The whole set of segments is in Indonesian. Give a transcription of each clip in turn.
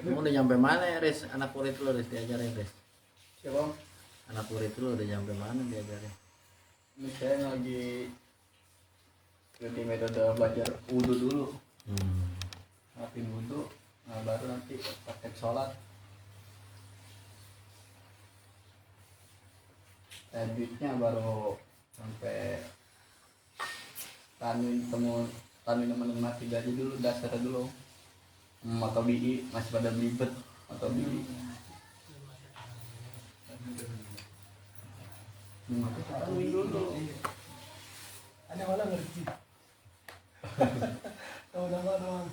Kamu udah nyampe mana ya, Riz? Anak murid lu Riz diajarin, Riz? Siapa? Anak murid lu udah nyampe mana diajarin? Ini saya lagi ganti metode belajar wudhu dulu. Ngapain wudhu, nah baru nanti praktek sholat. Lanjutnya baru sampai tanwin teman-teman mati aja dulu, dasarnya dulu. Atau BI masih pada belibet atau BI. Tanwin dulu. Ada orang ngerti. Tahu nama doang.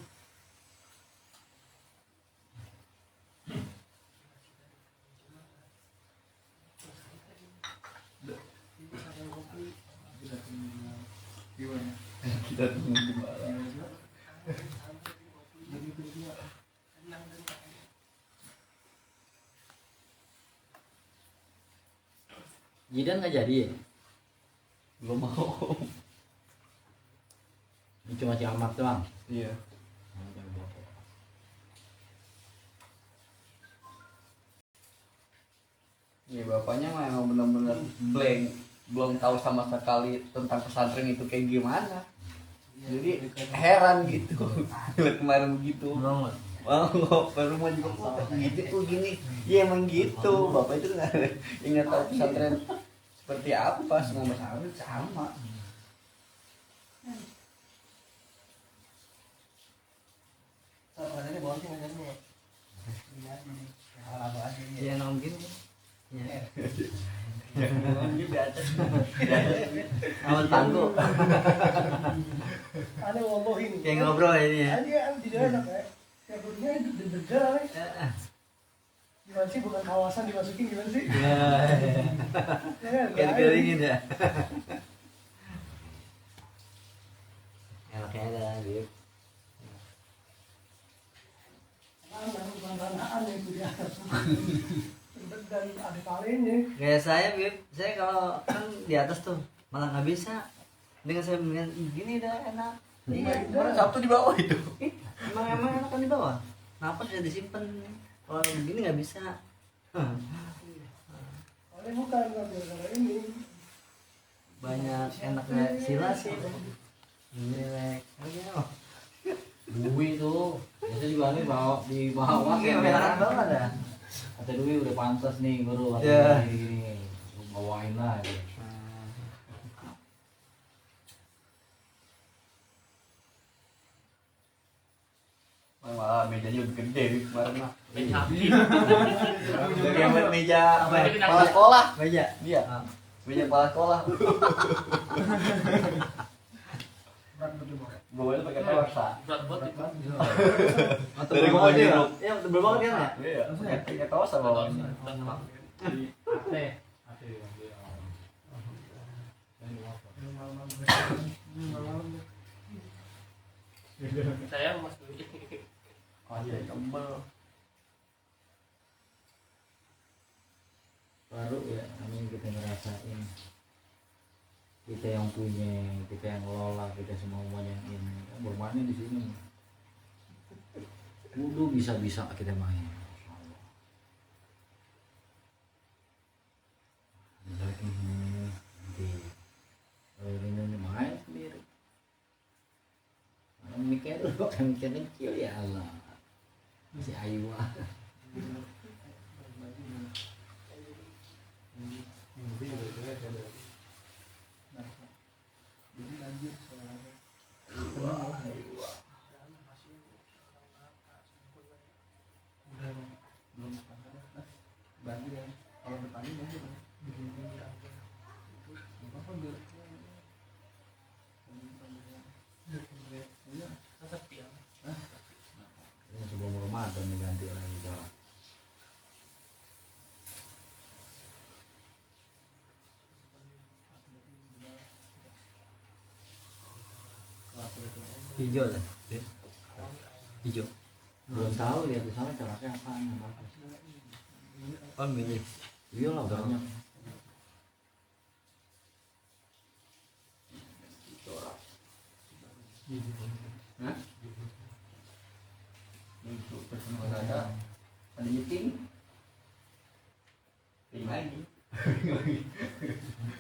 Gimana? Kita tunggu gimana? Jidan nggak jadi ya? Belum mau. Ini cuma si Ahmad doang. Iya. Ya bapaknya mah emang benar-benar blank, belum tahu sama sekali tentang pesantren itu kayak gimana. Jadi heran gitu. Lihat kemarin begitu. Baru mau juga gitu tuh gini. Iya emang gitu. Bapak itu nggak tahu pesantren seperti apa, semua pesantren sama. Ini bawahnya nggak jadi. Iya nong gini. Iya. Di atas. Awal tangguh. Ada ngomongin. Kayak ngobrol ini ya. Ada tidak enak ya. Yang dunia hidup di negara. Gimana sih, bukan kawasan dimasukin gimana sih? Iya. Kayak dikeringin ya. Enaknya ada Bib. Bukan tanaan itu di atas. Dan ada kalinya. Kayak saya Bib, saya kalau kan di atas tuh malah nggak bisa. Dengan saya mendingan gini udah enak. Iya. Kemarin Sabtu di bawah itu. Emang enak kan di bawah. Kenapa sudah disimpan? Kalau begini nggak bisa. Oleh bukan gara-gara ini. Banyak enaknya sila sih. Relax. Dwi tuh, biasa juga nih bawa di bawah Oke, kan. enakan banget ya. Kata Dwi udah pantas nih baru Iya. gini. Bawain lah gitu. Malah mejanya lebih gede nih kemarin mah. Kayak Kayak meja apa ya? kepala sekolah. Meja. Iya. Meja kepala sekolah. Berat betul banget. Bawahnya pakai torsa. Dari gua nyeruk. Iya, tebel banget kan ya? Iya, pakai torsa bawahnya. Saya Mas Dwi. Masih kembel. Baru ya, ini kita ngerasain. Kita yang punya, kita yang ngelola, kita semua yang ini. Bermain di sini. Kudu bisa-bisa kita main. Ini main sendiri. Mikir dulu kan kecil ya Allah. Si Ayu. Ini sebelum Ramadan diganti lagi jalan. Hijau lah. Hijau. Belum tahu lihat di sana celaknya apaan yang bagus. Oh milih. Iya lah banyak. Hah? Ada meeting. Ini lagi.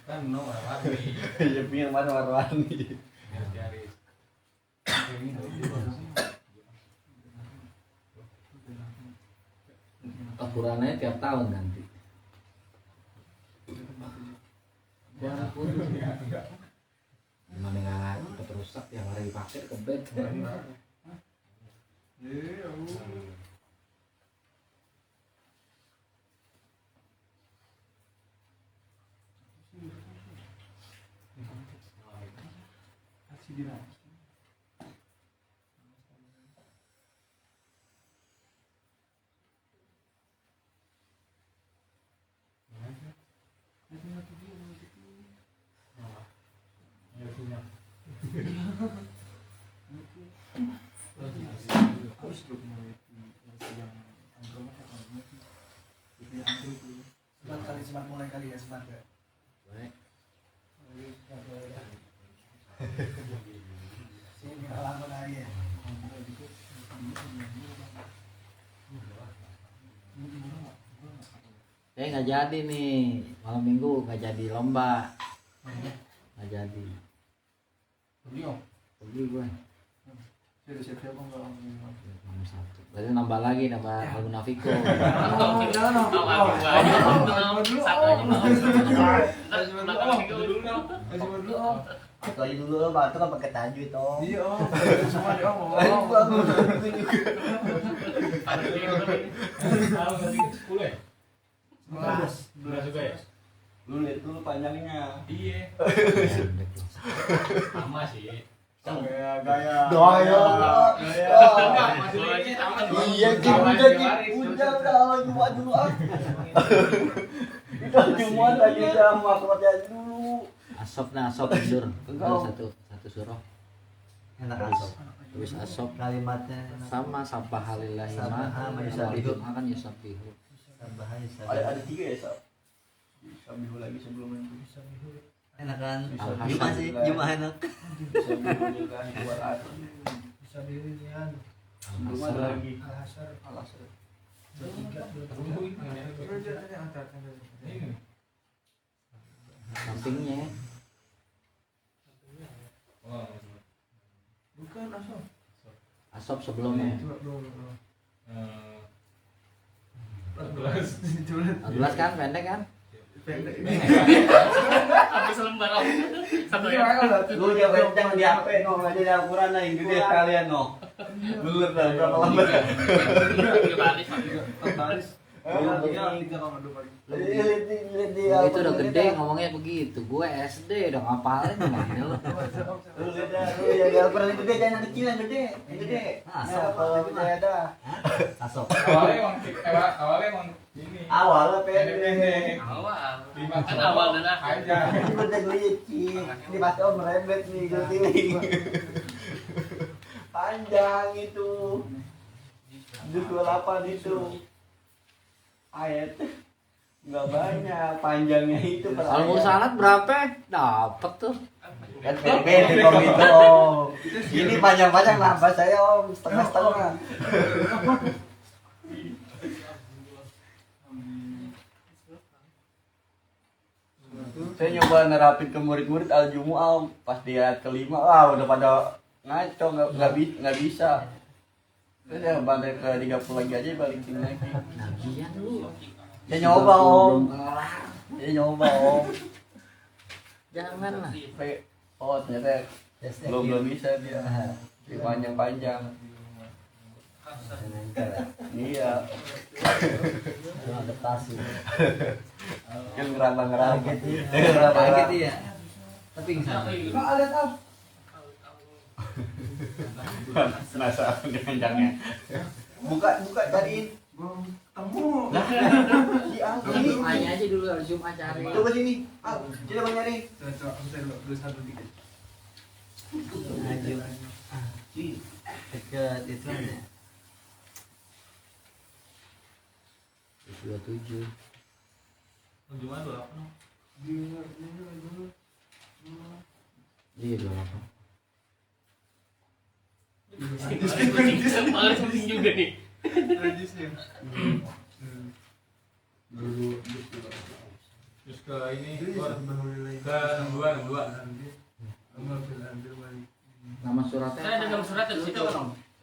Kan no warna-warni. Ya punya warna-warni. Garis. Ukurannya tiap tahun ganti. Ya ampun. Gimana nggak cepet rusak yang hari dipakai ke bed. Sebat kali, sebat mulai kali ya, sebat ya. Baik. Sini halaman aja. Nggak jadi nih malam minggu nggak jadi lomba. Nggak jadi. Pergi gue. Siap-siap enggak. Nomor 1. Berarti nambah lagi nambah Laguna Vico. Satu aja dulu lo batu kan pakai tajwid toh. Iya, semua dia Ayo ngomong. bagus. Belas. Belas juga ya? Lu lihat dulu panjangnya. Iya. Pendek loh. Sama sih. Gaya. Iya, udah cuma dulu ah. Itu cuma lagi sama aja dulu. Asop nah asop tidur. Satu surah. Enak Tulis asop kalimatnya. sama sabah halillahi Sabah ma yusabihu. akan yusabihu. Ada 3 ya, Sob? Sabihu lagi sebelum itu. Enak kan? Alhamdulillah. Jumat sih, Jumat enak. Sabihu juga buat atur. Bisa dirian. Belum ada lagi. Al-Hasar. Alas. Bertiga. Sampingnya Bukan asal. asop sebelumnya. Belum. 14 kan pendek kan? Pendek. Habis selembar om. Satu ya. Lu jangan di HP no, aja di Al-Qur'an yang gede sekalian no. Dulu berapa lembar? Baris. Itu udah gede ngomongnya begitu. Gue SD udah ngapalin gimana lo? Lu lihat lu ya di Al-Qur'an itu gede, jangan kecil yang gede. Yang gede. Asal kalau percaya dah. Asop. Awalnya emang ini. Awalnya pendek. Awal. Kan awal dan akhir. Ini udah gue cik. Ini pasti om rebet nih gue panjang itu. 28 itu. Ayat nggak banyak, panjangnya itu per Kalau ayat. mursalat berapa? Dapat tuh. Kan beda om itu om. Ini panjang-panjang nambah saya om, setengah-setengah. Saya nyoba nerapin ke murid-murid al-jumu'ah om. Pas di ayat ke-5, wah udah pada ngaco, nggak bisa. Terus ya balik ke 30 lagi aja balikin lagi. Nabian lu. Ya nyoba om. Ya nyoba om. Jangan lah. Oh ternyata belum bisa dia. Panjang-panjang. Iya. Adaptasi. Kan ngeraba-ngeraba. Kaget ya. Tapi Kak lihat am. Penasaran kencangnya. Buka cariin. Belum ketemu. Ini. Tanya aja dulu harus Jumat cari. Coba sini. Coba nyari. Coba aku saya dulu satu dikit. Dekat itu aja. 27. Cuma 28. Iya 28. Paling penting juga nih. Terus ke ini ke 62. Nama suratnya Saya dagang surat di situ.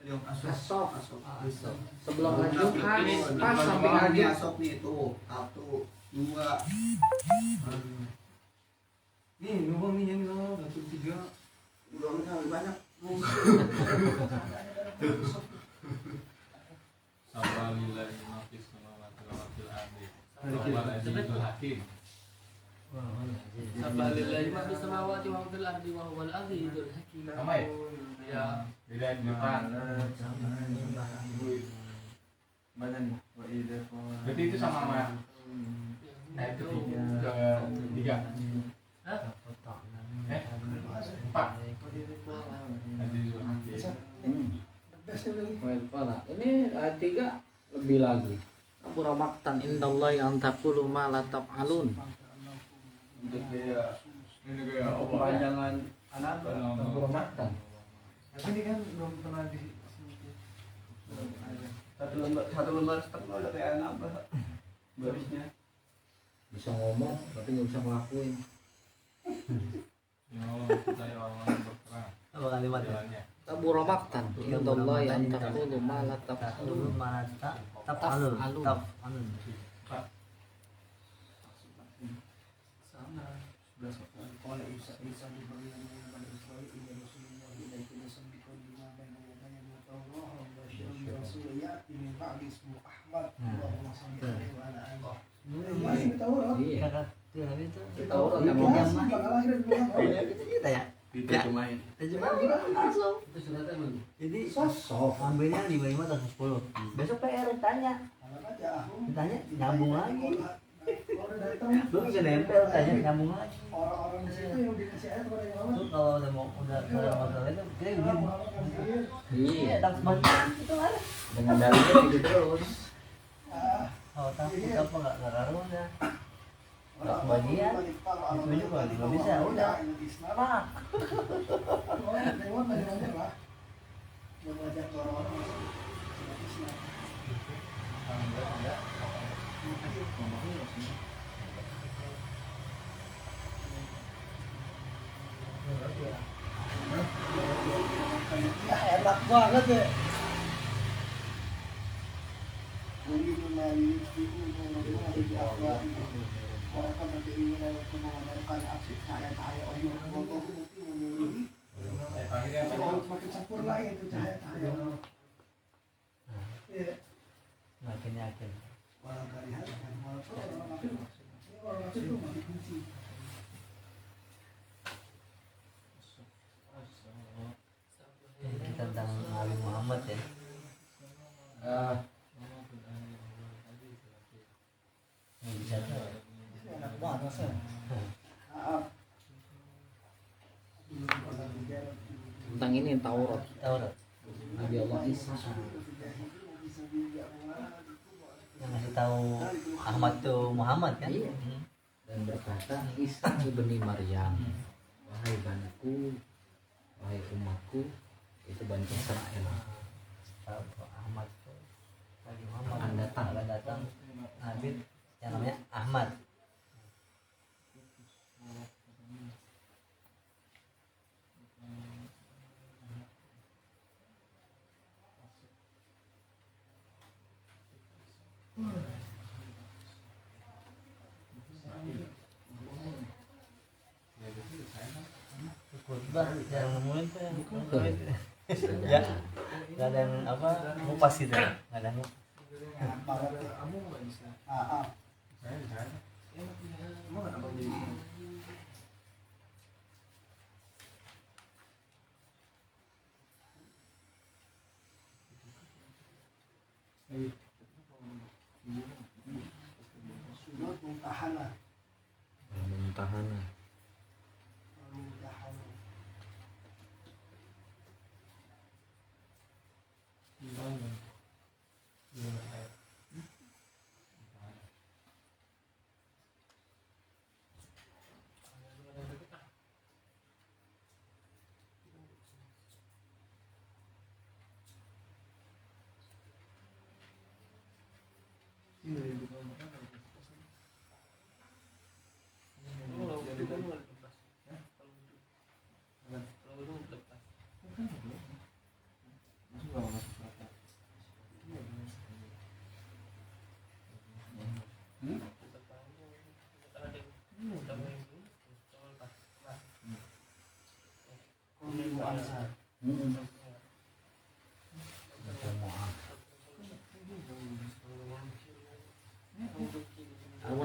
Asok. Sebelum lanjut pas samping lagi. Asok nih tuh 1, 2. Nih, ngomong nih yang lo, 3. Udah banyak. Sabalillahi ma fis samawati wa ma fil ardi. Wal azizul hakim. Sabalillahi ma fis samawati wa ma fil ardi wa huwal azizul hakim. Sama ya? Ya. Beda di depan. Berarti itu sama itu ketiga. Hah? 4. Azizul hakim. Ini ayat 3 lebih lagi. Kabura maktan indallahi an taqulu ma la taf'alun. Untuk kayak Ini kayak apa? kepanjangan anak. Kabura maktan. Tapi ini kan belum pernah di Satu lembar setengah udah kayak anak barisnya. Bisa ngomong tapi nggak bisa ngelakuin. Ya Allah, kita ya Allah berperang. Apa kalimat Jalannya. Kabura maktan indallahi an taqulu ma la taf'alun. Iya. Kita orang yang ngomong. Itu main. Jadi Soft. ambilnya 5 atau 10. Besok PR tanya. Ditanya nyambung lagi. Lu bisa nempel tanya nyambung lagi. orang-orang di situ yang dikasih ayat kepada yang Tuh kalau udah mau kalau masalah itu kayak begini. Iya, Iya. tak sebagian itu ada. Dengan dalilnya gitu terus. Kalau takut apa nggak karuan ya. Tak sebagian. Itu juga nggak bisa udah. Apa? Ya enak banget ya. Makin sempurna itu cahaya-cahaya. Iya. Makin yakin. Orang kalian, orang kafir itu makin benci. Ini tentang Nabi Muhammad ya. Bisa tuh. Enak banget sih. Tentang ini Taurat. Taurat. Nabi Allah Isa. Yang ngasih tahu Ahmad tuh Muhammad kan? Iya. Dan berkata Isa ibni Maryam, wahai baniku, wahai umatku, itu Bani Israel. Tahu Ahmad tuh Nabi Muhammad Akan datang Nabi yang namanya Ahmad. Khutbah jarang nemuin tuh yang ya nggak ada yang apa ngupas gitu nggak ada yang Mumtahana.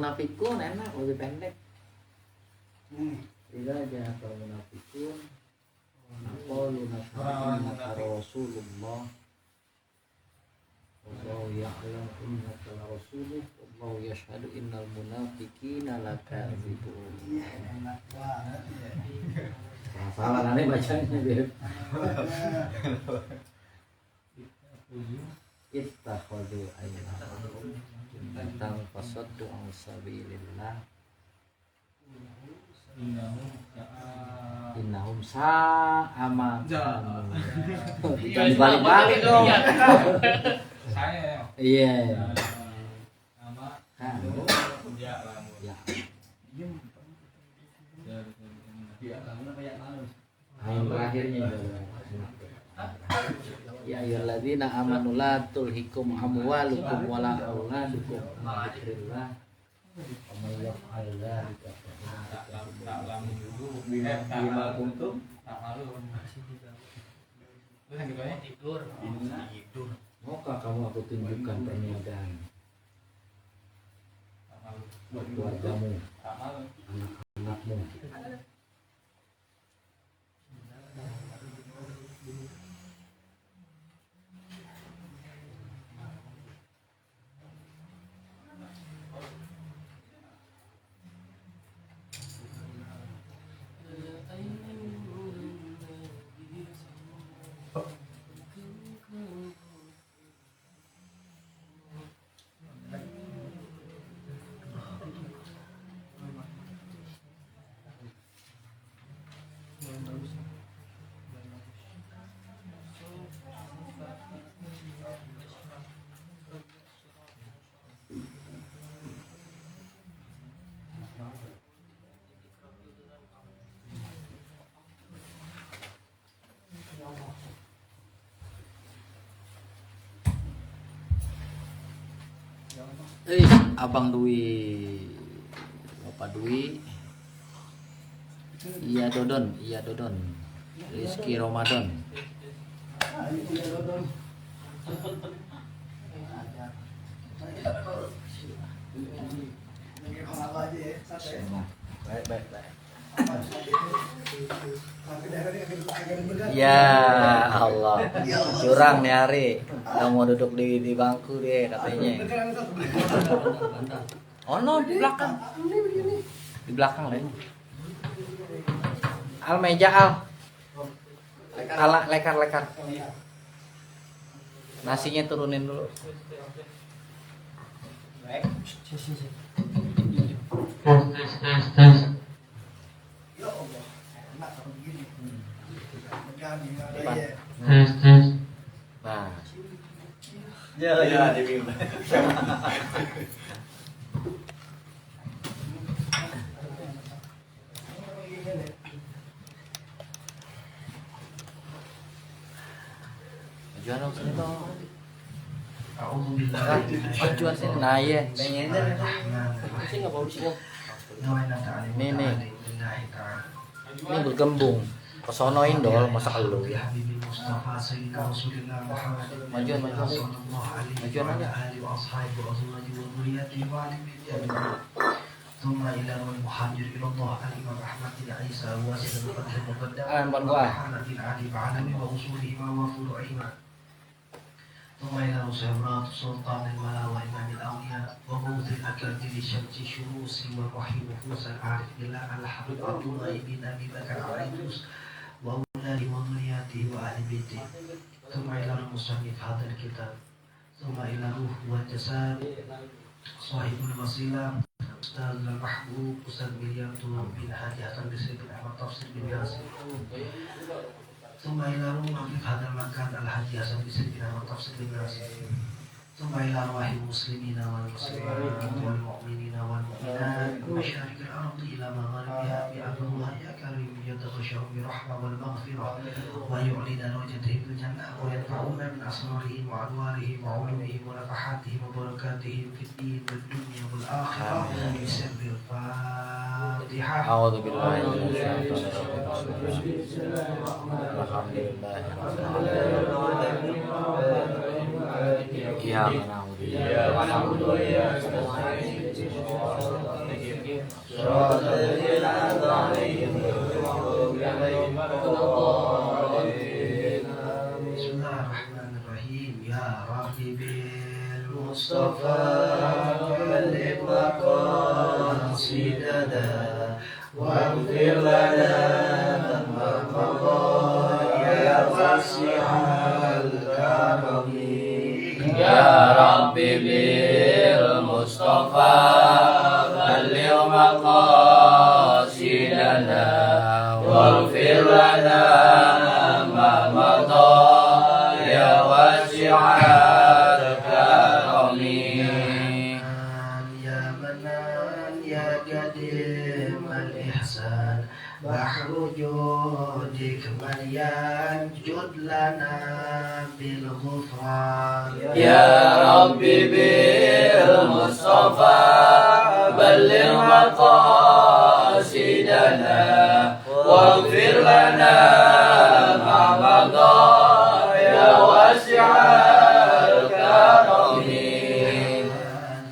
munafikun enak lebih pendek. Tidak aja kalau munafikun. Naqulu naka Rasulullah. Wallahu ya'lam innaka la rasuluh. Wallahu yashhadu innal munafiqina lakadzibun. Salah nanti bacanya dia. Ittakhadhu aymanahum tentang fasaddu an sabilillah. Innahum sa'ama. Dibalik-balik dong. Saya ya. Iya. Nama Kamu ya lamun. ya. Ya lamun kayak lamun. Yang terakhirnya ya ayyuhalladzina amanu la tulhikum amwalukum wala auladukum an dzikrillah. Wa may yaf'al dzalika Tak lamun dulu. Bima kuntum Tak malu. Terus yang kedua Tidur. maukah kamu aku tunjukkan perniagaan tak malu. buat keluargamu, Tak malu. anak-anakmu? Abang Dwi, Bapak Dwi, iya Dodon, Rizky Ramadan. Baik. Ya Allah, curang nih Ari. Kamu mau duduk di bangku deh katanya. Oh no, di belakang. Di belakang deh. Al meja Al. Lekar. Nasinya turunin dulu. Nah. ya di Majuan dong sini dong. Majuan sini. Nah iya. Sini nggak bawa di sini. Nih. Ini bergembung. Kesonoin dol masa elu. Majuan aja. ثم إلى المهاجر إلى الله الإمام أحمد بن عيسى واسد الفتح المقدم Bang gua. محمد بن علي بعلم وأصولهما وفروعهما ثم إلى مسيبرات سلطان الملا وإمام الأولياء وموت الأكابر شمس الشموس والوحي نفوس العارف بالله الحبيب عبد الله بن أبي بكر العيدوس وأولاده وذرياته وأهل بيته ثم إلى المصنف هذا الكتاب ثم إلى روح والجسد صاحب الوسيلة أستاذ المحبوب أستاذ مليانتو بن حاجة حسن بن أحمد تفسير بن ياسر ثم إلى روح في هذا المكان الحاجة حسن بن أحمد تفسير بن ياسر ثم إلى أرواح المسلمين والمسلمات والمؤمنين والمؤمنات مشارق الأرض إلى مغاربها بأبوها يا كريم يتغشهم برحمة والمغفرة ويعلن وجدهم الجنة ويدفعون من أسرارهم وأنوارهم وعلومهم ونفحاتهم وبركاتهم في الدين والدنيا والآخرة بسر الفاتحة. أعوذ بالله من الشيطان الرجيم. الحمد لله رب العالمين. إياك نعبد وإياك نستعين سيدنا واغفر لنا ما مضى يا واسع الكرم يا رب بالمصطفى بلغ مقاصدنا واغفر لنا ما مضى يا واسع الكرم يا منان يا قديم الإحسان بحر جودك مليان جد لنا بالغفران يا رب بالمصطفى بلغ مقاصدنا واغفر لنا ما مضى يا واسع الكرم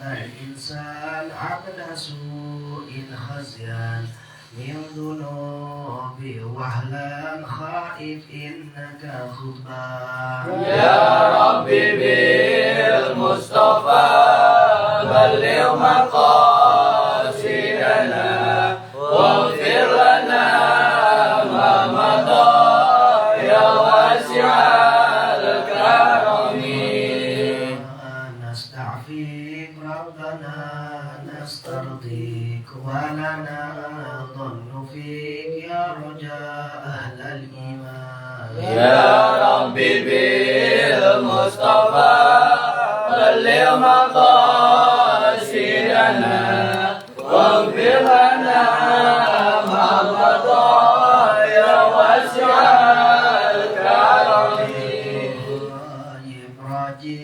الإنسان عبد سوء خزيان من ذنوب وهلا خائف إنك خطبان يا رب بالمصطفى بلغ مقاصدنا واغفر لنا ما مضى يا واسع الكرم نستعفيك ربنا نسترضيك ولنا ظن فيك يا رجاء أهل الإيمان يا رب بالمصطفى بلغ مقاصدنا واغفر لنا ما مضى يا واسع الكرم راجي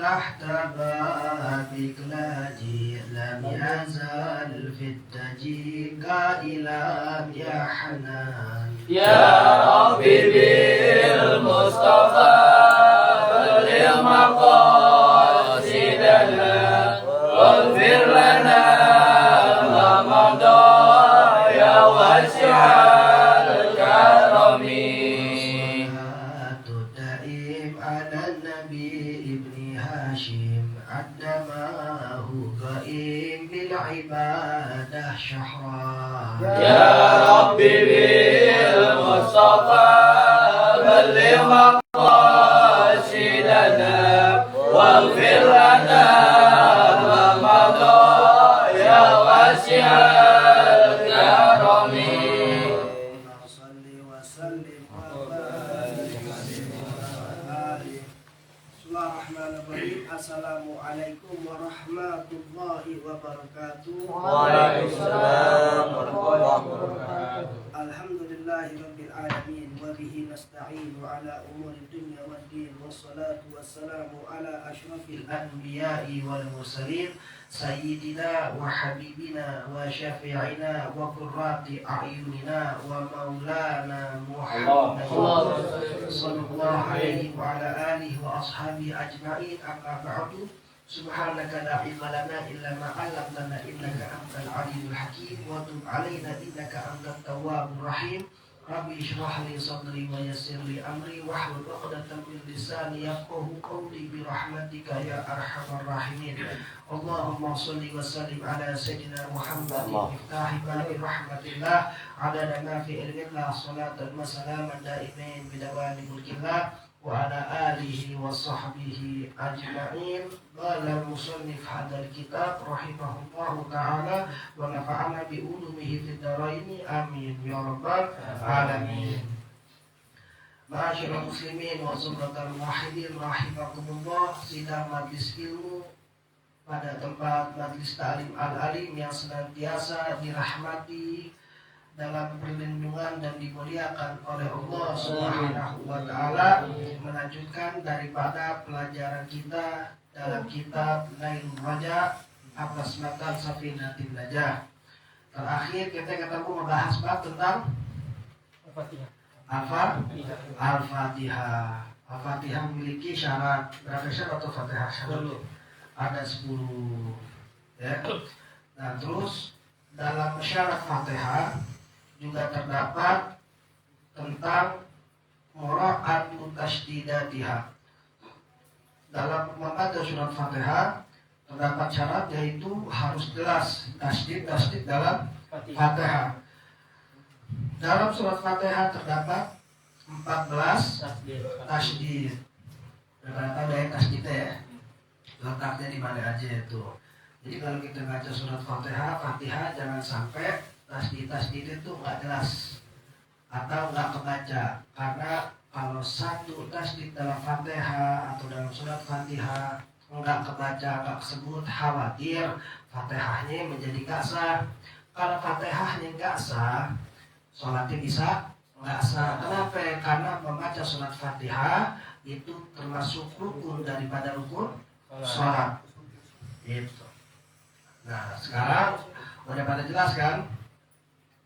تحت بابك لاجي لم يزل في التجيء قائلا يا حنان يا رب بالمصطفى بلغ مقاصدنا واغفر لنا ما مضى يا واسع الكرم تدائم على النبي ابن هاشم عندما هو قائم بالعبادة شهرا يا رب بالمصطفى بلغ مقاصدنا واغفر لنا ما مضى يا واسع الكرم صل وسلم وبارك عليه. بسم الله الرحمن الرحيم. Assalamualaikum warahmatullahi wabarakatuh. Waalaikumsalam warahmatullahi wabarakatuh. Alhamdulillahi rabbil alamin wa bihi nasta'in wa ala umuri dunya waddin wassalatu wassalamu ala asyrafil anbiya'i wal mursalin sayyidina wa habibina wa syafi'ina wa qurrati a'yunina wa maulana Muhammad sallallahu alaihi wa ala alihi wa ashabihi ajma'in. Amma ba'du. Subhanaka la ilma lana illa ma 'allamtana innaka antal alimul hakim wa tub 'alaina innaka antat tawwabur rahim. Rabbi shrah li sadri wa yassir li amri wahlul 'uqdatam min lisani yafqahu qawli bi rahmatika ya arhamar rahimin. Allahumma shalli wa sallim ala sayyidina Muhammadin miftahi babi rahmatillah adada ma fi ilmillah salatan wa salaman daimin bidawami mulkillah wa ala alihi wa sahbihi ajma'in. Qala al-musannif hadzal kitab rahimahullahu ta'ala wa nafa'ana bi ulumihi fid dharain amin ya rabbal alamin. Ma'asyiral muslimin wa zumratal muwahhidin rahimakumullah. Sidang majlis ilmu pada tempat majlis ta'lim al-alim yang senantiasa dirahmati dalam perlindungan dan dimuliakan oleh Allah Subhanahu wa taala, melanjutkan daripada pelajaran kita dalam kitab Nailul Raja atas matan Safinatin Najah. Terakhir kita ketemu membahas bab tentang Al-Fatihah. Al-Fatihah memiliki syarat berapa syarat atau Fatihah? Ada 10 ya. Nah, terus dalam syarat Fatihah juga terdapat tentang mura'atu tasydidatiha. Dalam membaca surat Fatihah Terdapat syarat yaitu harus jelas tasdid dalam Fatihah. Dalam surat Fatihah terdapat 14 tasdid. Ternyata ada yang tasdidnya ya. Letaknya di mana aja itu. Jadi kalau kita baca surat Fatihah jangan sampai tasdid itu nggak jelas atau nggak kebaca. Karena kalau satu tasdid dalam Fatihah atau dalam surat Fatihah nggak kebaca, nggak kesebut, khawatir Fatihahnya menjadi nggak sah. Kalau Fatihahnya nggak sah, sholatnya bisa nggak sah. Kenapa? Karena membaca surat Fatihah itu termasuk rukun daripada rukun sholat. Itu. Nah sekarang udah pada jelas kan?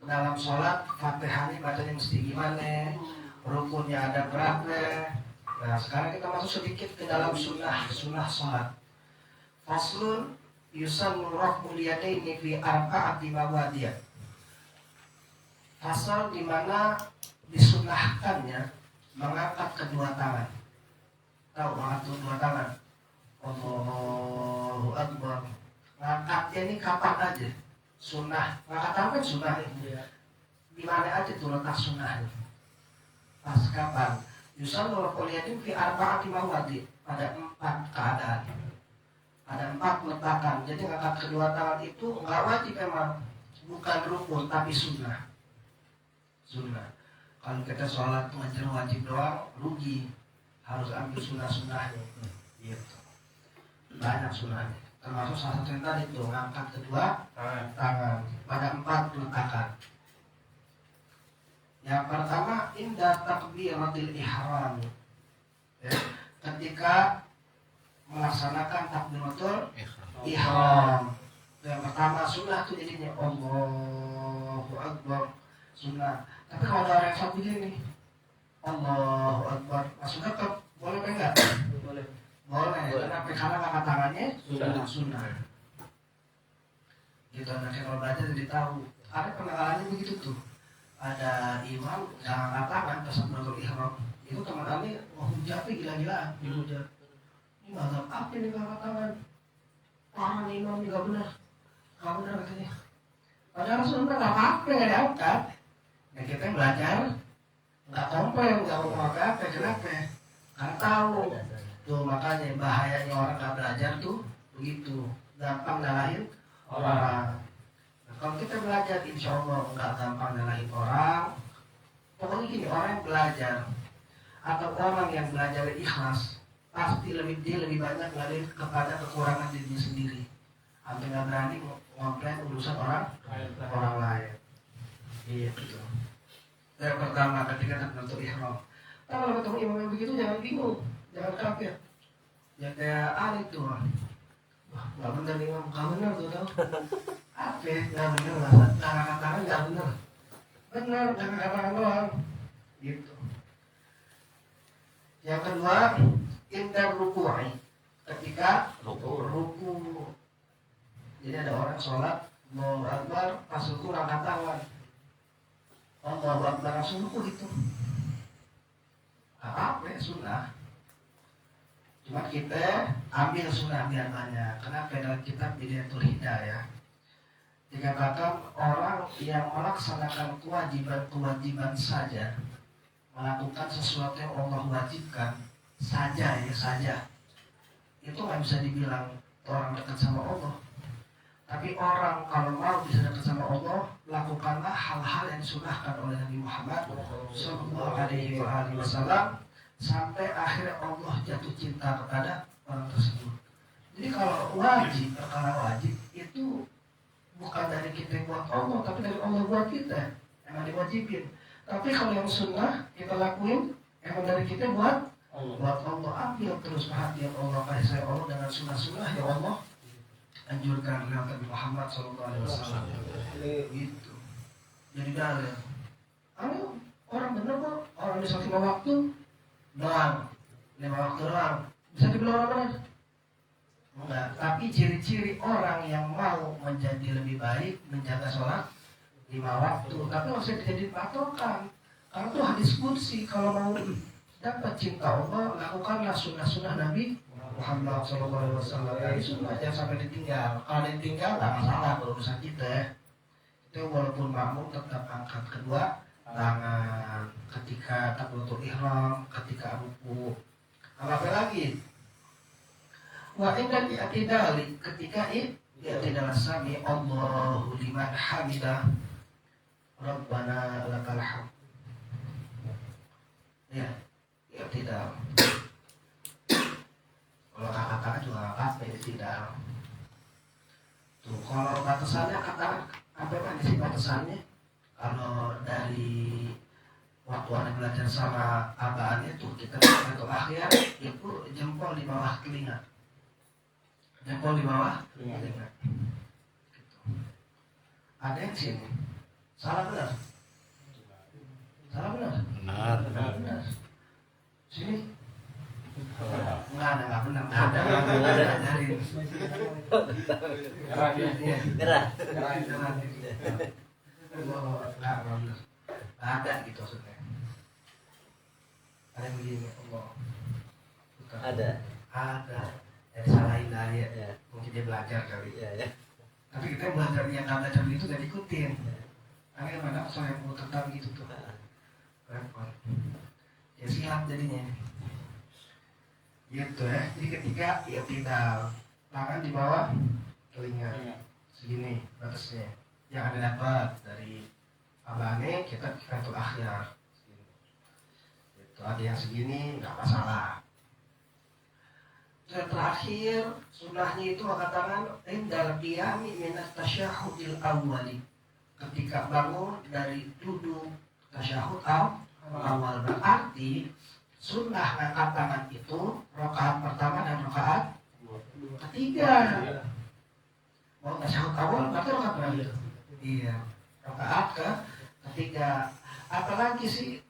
Dalam sholat Fatihah ini bacanya mesti gimana? Rukunnya ada berapa? Nah sekarang kita masuk sedikit ke dalam sunnah sholat. Faslun yusannu raf'ul yadaini fi arba'ati mawadiyah. Fasal di mana disunnahkannya mengangkat kedua tangan. Tahu mengangkat kedua tangan? Allahu Akbar. Ngangkatnya ini kapan aja? Sunnah. Ngangkat tangan kan sunnah. Di mana aja tuh letak sunnahnya? Pas kapan? Yusannu raf'ul yadaini fi arba'ati mawadiyah. Pada 4 keadaan. Ada 4 letakan. Jadi ngangkat kedua tangan itu nggak wajib emang, bukan rukun tapi sunnah. Sunnah. Kalau kita sholat ngajar wajib doang rugi, harus ambil sunnah-sunnahnya. Gitu. Banyak sunnahnya. Termasuk salah satu yang tadi itu ngangkat kedua tangan pada 4 letakan. Yang pertama inda takbiratil ihram. Ya. Ketika melaksanakan takbiratul ihram. Yang pertama sunnah itu jadinya Allahu Akbar, sunnah. Tapi kalau ada orang yang sholat begini, Allahu Akbar, maksudnya boleh enggak? Boleh. Kenapa? Karena angkat tangannya sunnah. Gitu. Nah kalau belajar jadi tahu. Ada pengenalannya begitu tuh. Ada imam yang angkat tangan pas takbiratul ihram. Itu teman-teman hujatnya gila-gilaan, dihujat. Ini mazhab apa nih angkat tangan? Parah nih imam nggak benar. Nggak benar katanya. Padahal sunnah nggak apa-apa nggak diangkat. Ya kita belajar nggak komplain, nggak mau apa-apa. Kenapa? Karena tahu. Tuh makanya bahayanya orang nggak belajar tuh begitu, gampang nyalahin orang. Nah, kalau kita belajar insya Allah nggak gampang nyalahin orang. Pokoknya gini, orang yang belajar atau orang yang belajar ikhlas pasti lebih banyak lari kepada kekurangan dirinya sendiri. Hampir nggak berani ngomplain urusan orang lain. Iya gitu. Yang pertama ketika takbiratul ihram. Kalau ketemu imam yang begitu jangan bingung, jangan kaget. Ya kayak Ali tuh. Wah, nggak benar imam, nggak benar tuh tau. Apa? Nggak benar lah. Tangan nggak benar. Benar, jangan katakan doang. Gitu. Yang kedua, indah ruku'i. Ketika ruku. Jadi ada orang sholat, Allahu Akbar, pas ruku angkat tangan. Allahu Akbar langsung ruku gitu. Apa ya sunnah? Cuma kita ambil sunnah biar banyak. Kenapa? Dalam kitab Bidayatul Hidayah dikatakan orang yang melaksanakan kewajiban saja, melakukan sesuatu yang Allah wajibkan saja, itu nggak bisa dibilang orang dekat sama Allah. Tapi orang kalau mau bisa dekat sama Allah, lakukanlah hal-hal yang disunahkan oleh Nabi Muhammad Sallallahu Alaihi Wasallam sampai akhirnya Allah jatuh cinta kepada orang tersebut. Jadi kalau wajib, perkara wajib itu bukan dari kita buat Allah, tapi dari Allah buat kita. Emang diwajibin. Tapi kalau yang sunnah kita lakuin, emang dari kita buat Allah. Ambil terus perhatian Allah, kasih sayang Allah dengan sunnah-sunnah yang Allah anjurkan Nabi Muhammad SAW. Gitu. Jadi dalil. Orang bener kok, orang di 5 waktu doang, 5 waktu doang. Bisa dibilang orang benar? Enggak. Tapi ciri-ciri orang yang mau menjadi lebih baik menjaga sholat 5 waktu. Tapi nggak usah jadi patokan. Karena itu hadis qudsi, kalau mau dapat cinta Allah, lakukanlah sunnah-sunnah Nabi Muhammad SAW. Ini sunnah jangan sampai ditinggal. Kalau ditinggal nggak masalah berurusan kita. Itu walaupun makmum tetap angkat kedua tangan ketika takbiratul ihram, ketika ruku. Apa lagi? Wa inda i'tidali ketika i'tidal sami Allahu liman hamidah. Rabbana lakal hamd. Ya, i'tidal. Kalau kakak-kakak juga nggak apa-apa i'tidal. Tuh, kalau batasannya kata apa kan di sini batasannya? Kalau dari waktu anak belajar sama abaannya tuh kita untuk akhir itu jempol di bawah telinga. Jempol di bawah telinga. Gitu. Ada yang sini. Salah benar? Salah benar? Benar. Sini? Enggak ada, nggak benar. Ada. Gerah. Enggak benar. Ada gitu maksudnya. Ada yang begini, Allah. Ada. Jadi salahin aja. Ya. Mungkin dia belajar kali. Ya. Tapi kita belajar yang nggak belajar itu gak ikutin. Tapi kadang saya mau tentang gitu tuh. Repot. Ya siap jadinya. Gitu ya. Jadi ketika ya tidak tangan di bawah telinga segini batasnya. Yang ada dapat dari abangnya kita untuk akhir. Itu ada yang segini nggak masalah. Dan terakhir sunnahnya itu angkat tangan indal qiyami minat tasyahudil awwali. Ketika bangun dari duduk tasyahud awal berarti sunnah angkat tangan itu rakaat pertama dan rakaat ketiga. Mau tasyahud awal berarti rakaat berapa itu? Iya, rakaat ketiga. Apalagi sih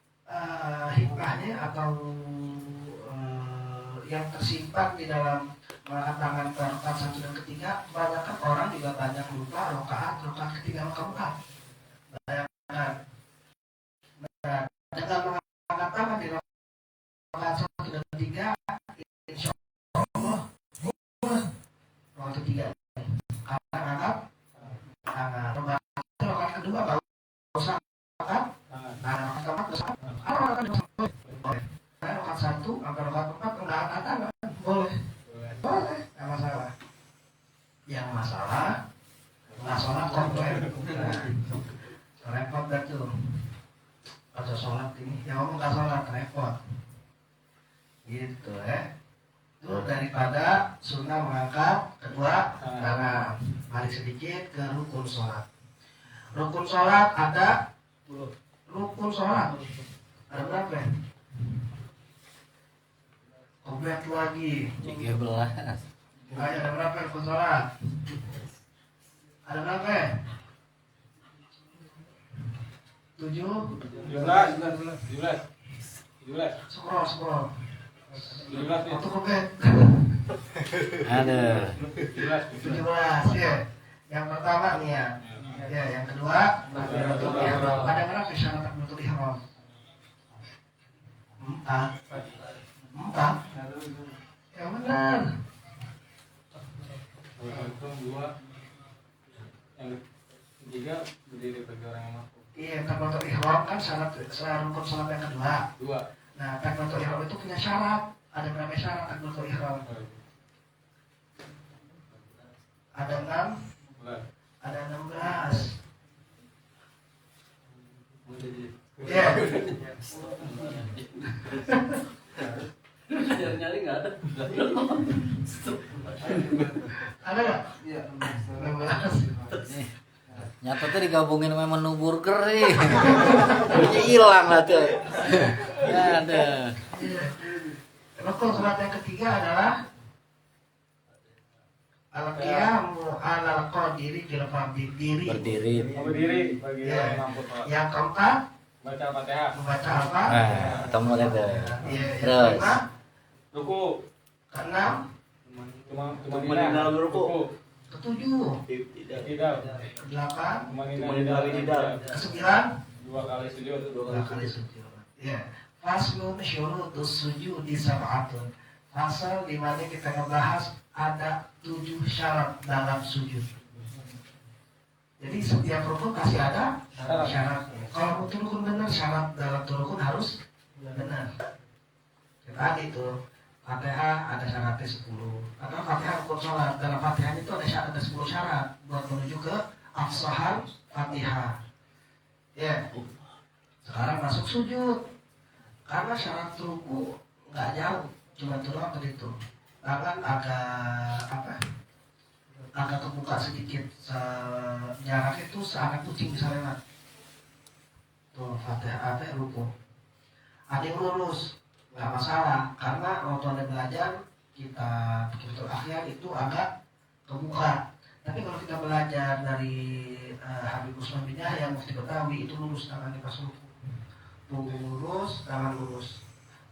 hikmahnya atau yang tersimpan di dalam mengangkat tangan ke rakaat 1 dan ketiga, banyak kan orang juga banyak lupa rakaat ketiga rakaat. Bayangkan. Nah, dengan mengangkat tangan di rakaat 1 dan 3, insya Allah rakaat ketiga karena angkat tangan. Rakaat kedua baru usah angkat tangan. Rakaat keempat rakaat 1 angkat rakaat 4 enggak angkat tangan. Boleh, nggak masalah. Yang masalah nggak sholat komplain. Repot dah tuh. Pada sholat ini, yang ngomong nggak sholat repot. Gitu ya. Itu daripada sunnah mengangkat kedua tangan. Balik sedikit ke rukun sholat. Rukun sholat ada rukun sholat. Ada berapa? Komplit lagi 13. Ayo, ada berapa rukun sholat? Ada berapa? 7 17. Scroll 17 Waktu komplit Ada. 17 ya. Yang pertama nih ya. Ya, yang kedua takbiratul ihram. Ada berapa syarat takbiratul ihram? 4. Yang benar. Dua. Yang ketiga berdiri bagi orang yang mampu. Iya, takbiratul ihram kan syarat rukun salat yang kedua. 2. Nah, takbiratul ihram itu punya syarat. Ada berapa syarat takbiratul ihram? Ada 6, ada 16. Iya. Nyali nggak ada. Ada nggak? Iya. 16. Nyatanya digabungin sama menu burger nih. Jadinya hilang lah tuh. Ya ada. Iya. Rukun salat yang ketiga adalah al-qiyamu alal qadiri bil fardhi diri. Berdiri. Berdiri bagi Iya. orang yang mampu sholat. Yang keempat Baca Fatihah. membaca apa? Nah, ketemu deh tuh. Iya. Yang Terus. kelima, Ruku. keenam, Tumanina dalam ruku. ketujuh, Tidak. kedelapan, Tumanina di dalam. kesembilan, 2 kali sujud. 2 kali sujud. Iya. Faslun syurutus sujudi sab'atun. fase di mana kita ngebahas ada 7 syarat dalam sujud. Jadi setiap rukun pasti ada syaratnya. Kalau untuk rukun benar, syarat dalam rukun harus benar. Kita itu Fatihah ada syaratnya 10. Karena Fatihah rukun sholat, dalam Fatihah itu ada 10 syarat buat menuju ke afsahan Fatihah. Ya. Sekarang masuk sujud. Karena syarat ruku nggak jauh, cuma turun tadi itu. Tangan agak kebuka sedikit, jarak itu seanak kucing bisa lewat. Tuh Fatihah ruku. Ada yang lurus, nggak masalah, karena waktu Anda belajar kita betul akhir itu agak kebuka. Tapi kalau kita belajar dari Habib Usman bin Yahya yang mufti Betawi itu lurus tangan di pas ruku, punggung lurus, tangan lurus.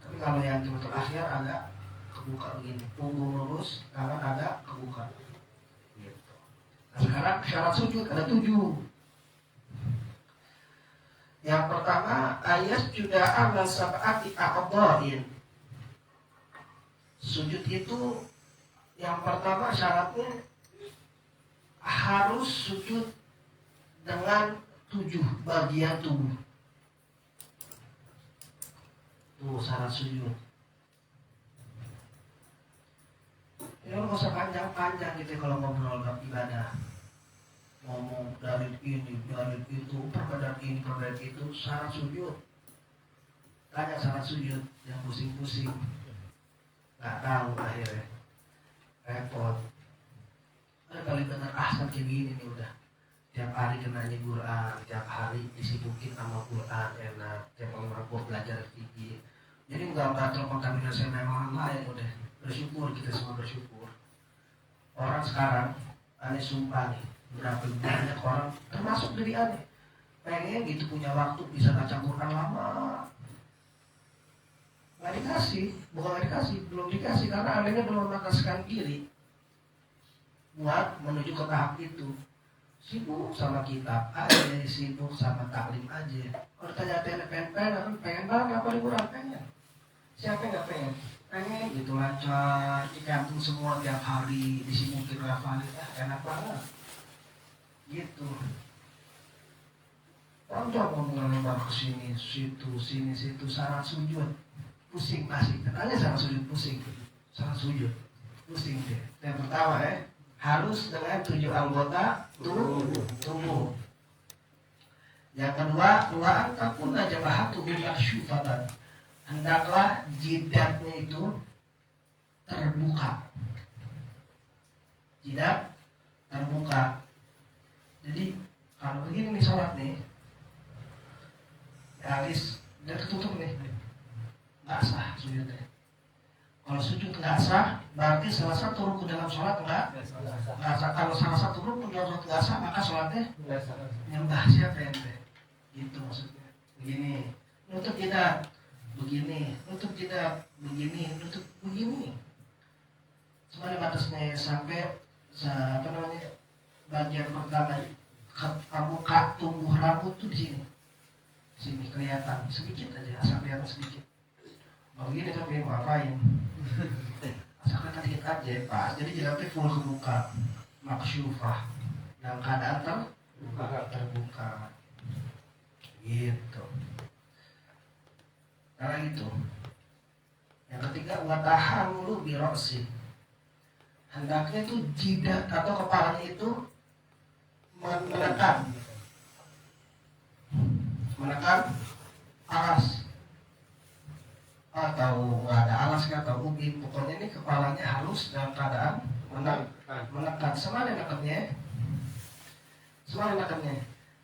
Tapi kalau yang di betul akhir agak kebuka begini, punggung lurus, tangan agak kebuka. Gitu. Nah sekarang syarat sujud ada 7. Yang pertama, ayat sudah ala sab'ati a'dha'in. Sujud itu yang pertama syaratnya harus sujud dengan 7 bagian tubuh. Tuh syarat sujud. Ya lu gak usah panjang-panjang gitu kalau ngobrol bab ibadah. Ngomong dari ini, dari itu, perbedaan ini, perbedaan itu, syarat sujud. Tanya syarat sujud yang pusing-pusing. Gak tahu akhirnya. Repot. Paling benar ahsan kayak gini nih udah. Tiap hari kenanya Quran, tiap hari disibukin sama Quran, enak. Tiap malam aku belajar tinggi. Jadi nggak terkontaminasi memang lain udah. Bersyukur, kita semua bersyukur. Orang sekarang, aneh sumpah nih, berapa banyak orang, termasuk dari aneh, pengen gitu punya waktu bisa baca Quran lama. Nggak dikasih, bukan nggak dikasih, belum dikasih karena anehnya belum menakaskan diri buat menuju ke tahap itu. Sibuk sama kitab aja, sibuk sama taklim aja. Kalau tanya pengen banget apa di Quran, pengen. Siapa yang nggak pengen? Pengen gitu lancar, dikantung semua tiap hari, disibukin hafalin, enak banget. Gitu. Panjang ngomong lebar ke sini, situ, syarat sujud. Pusing pasti, katanya syarat sujud pusing. Syarat sujud, pusing deh. Yang pertama harus dengan 7 anggota tubuh. Yang kedua, wa antakuna jabahatu maksyufatan. Hendaklah jidatnya itu terbuka. Jidat terbuka. Jadi kalau begini nih sholat nih, alis dia ketutup nih, nggak sah sujudnya. Kalau sujud nggak sah, berarti salah satu rukun dalam sholat nggak sah. Kalau salah satu rukun dalam sholat nggak sah, maka sholatnya nyembah siapa ente? Gitu maksudnya. Begini, nutup jidat. Begini, nutup jidat, begini, nutup begini. Cuma di batasnya sampai bagian pertama muka tumbuh rambut tuh di sini kelihatan sedikit aja, asal kelihatan sedikit. Kalau begini tapi mau ngapain? Asal kelihatan sedikit aja, pas. Jadi jidatnya full kebuka, maksyufah, dalam keadaan terbuka. Gitu. Karena itu. Yang ketiga, watahan lu biroksi. Hendaknya itu jidat atau kepalanya itu menekan alas atau nggak ada alasnya atau ubin. Pokoknya ini kepalanya halus dalam keadaan menekan. Semana nekatnya.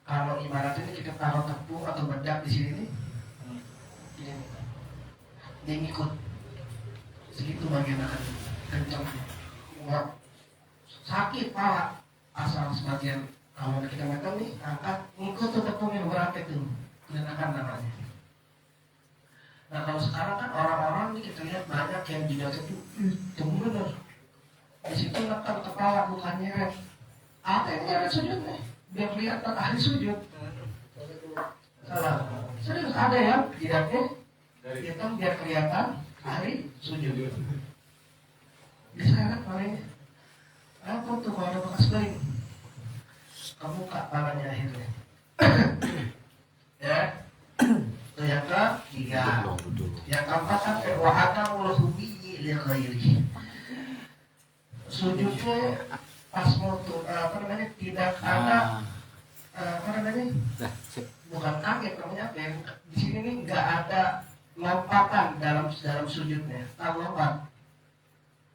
Kalau ibarat ini kita taruh tepung atau bedak di sini nih. Dia ngikut segitu bagian akan kencangnya, nggak sakit pala asal sebagian. Kalau kita metal nih angkat ngikut tuh tepungnya berapa tuh kelihatan namanya. Nah kalau sekarang kan orang-orang nih kita lihat banyak yang jidatnya tuh tunggu bener di situ nekan kepala bukan nyeret. Ada yang nyeret sujud nih biar kelihatan ahli sujud. Salah serius, ada yang jidatnya hitam biar kelihatan ahli sujud. diseret palingnya. Apa tuh kalau ada bekas beling? Kamu kak palanya akhirnya. Ya. Itu yang ketiga. Yang keempat kan wahana ulhubi li ghairi. Sujudnya pas mau tuh tidak ada bukan kaget namanya apa ya, di sini nih nggak ada lompatan dalam sujudnya. Tahu lompat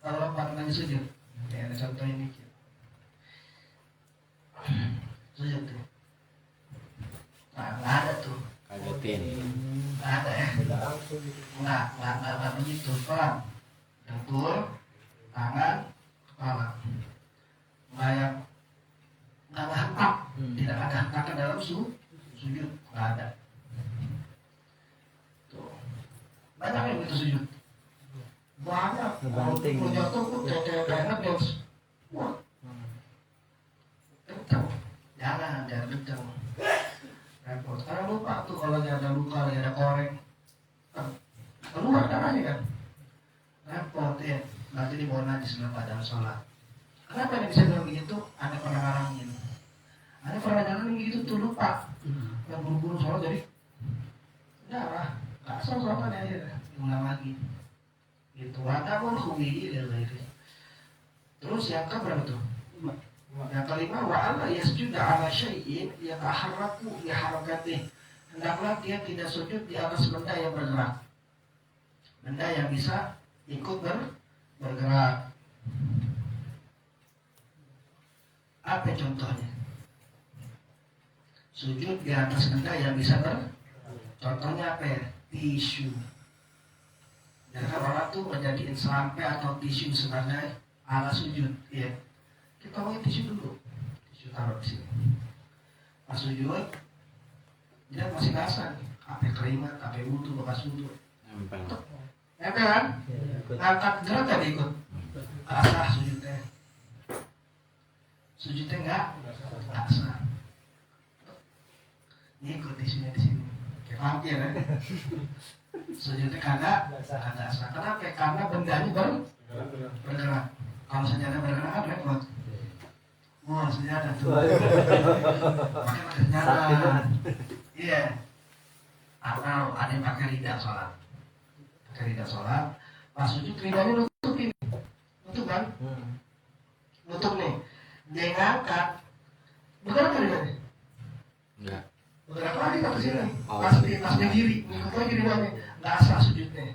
namanya sujud ya, ada contoh ini sujud tuh nggak ada tuh, Kagetin. nggak ada ya, nggak begitu pelan, dengkul, tangan, kepala, nggak ada hentak, tidak ada hentakan dalam sujud, nggak ada. Tuh banyak yang gitu sujud, banyak. Kalau jatuh tuh kayak ngedance, wah, kencang, jangan kencang, repot. Karena lupa tuh kalau ada luka, ada koreng, keluar darahnya kan, repot ya. Berarti dibawa najis dalam sholat. Kenapa yang bisa bilang begitu? Ada pernah ngalangin. Ada pernah jalan gitu tuh lupa. Yang buru-buru sholat jadi darah. Kasar sholatnya akhirnya. Diulang lagi. Gitu. Ada pun huwi dari. Terus yang keberapa tuh? Yang kelima wa alla yasjuda ala syai'in yataharraku bi harakatih. Hendaklah dia tidak sujud di atas benda yang bergerak. Benda yang bisa ikut bergerak. Apa contohnya? Sujud di atas benda yang bisa contohnya apa ya? Tisu. Dan orang tuh menjadiin sampai atau tisu sebagai alat sujud, ya. Kita pakai tisu dulu. Tisu taruh di sini. Pas sujud, dia masih basah nih. Apa keringat, apa wudhu, bekas wudhu. Nempel kan? Angkat gerak gak ikut? Asah sujudnya. Sujudnya enggak sah. Ini ikut isunya di sini. Kayak vampir ya. Sujudnya kagak sah. Kenapa? Karena bendanya bergerak. Kalau senjata bergerak kan repot. Wah, senjata tuh. Pakai senjata. Iya. Atau ada yang pakai lidah sholat. Pas sujud lidahnya nutupin. Nutup kan? Nutup nih. Dia ngangkat, bergerak kan lidahnya? Enggak. Bergerak lagi ke sini. Pas dia diri, ngikut lagi lidahnya. Nggak asal sujudnya.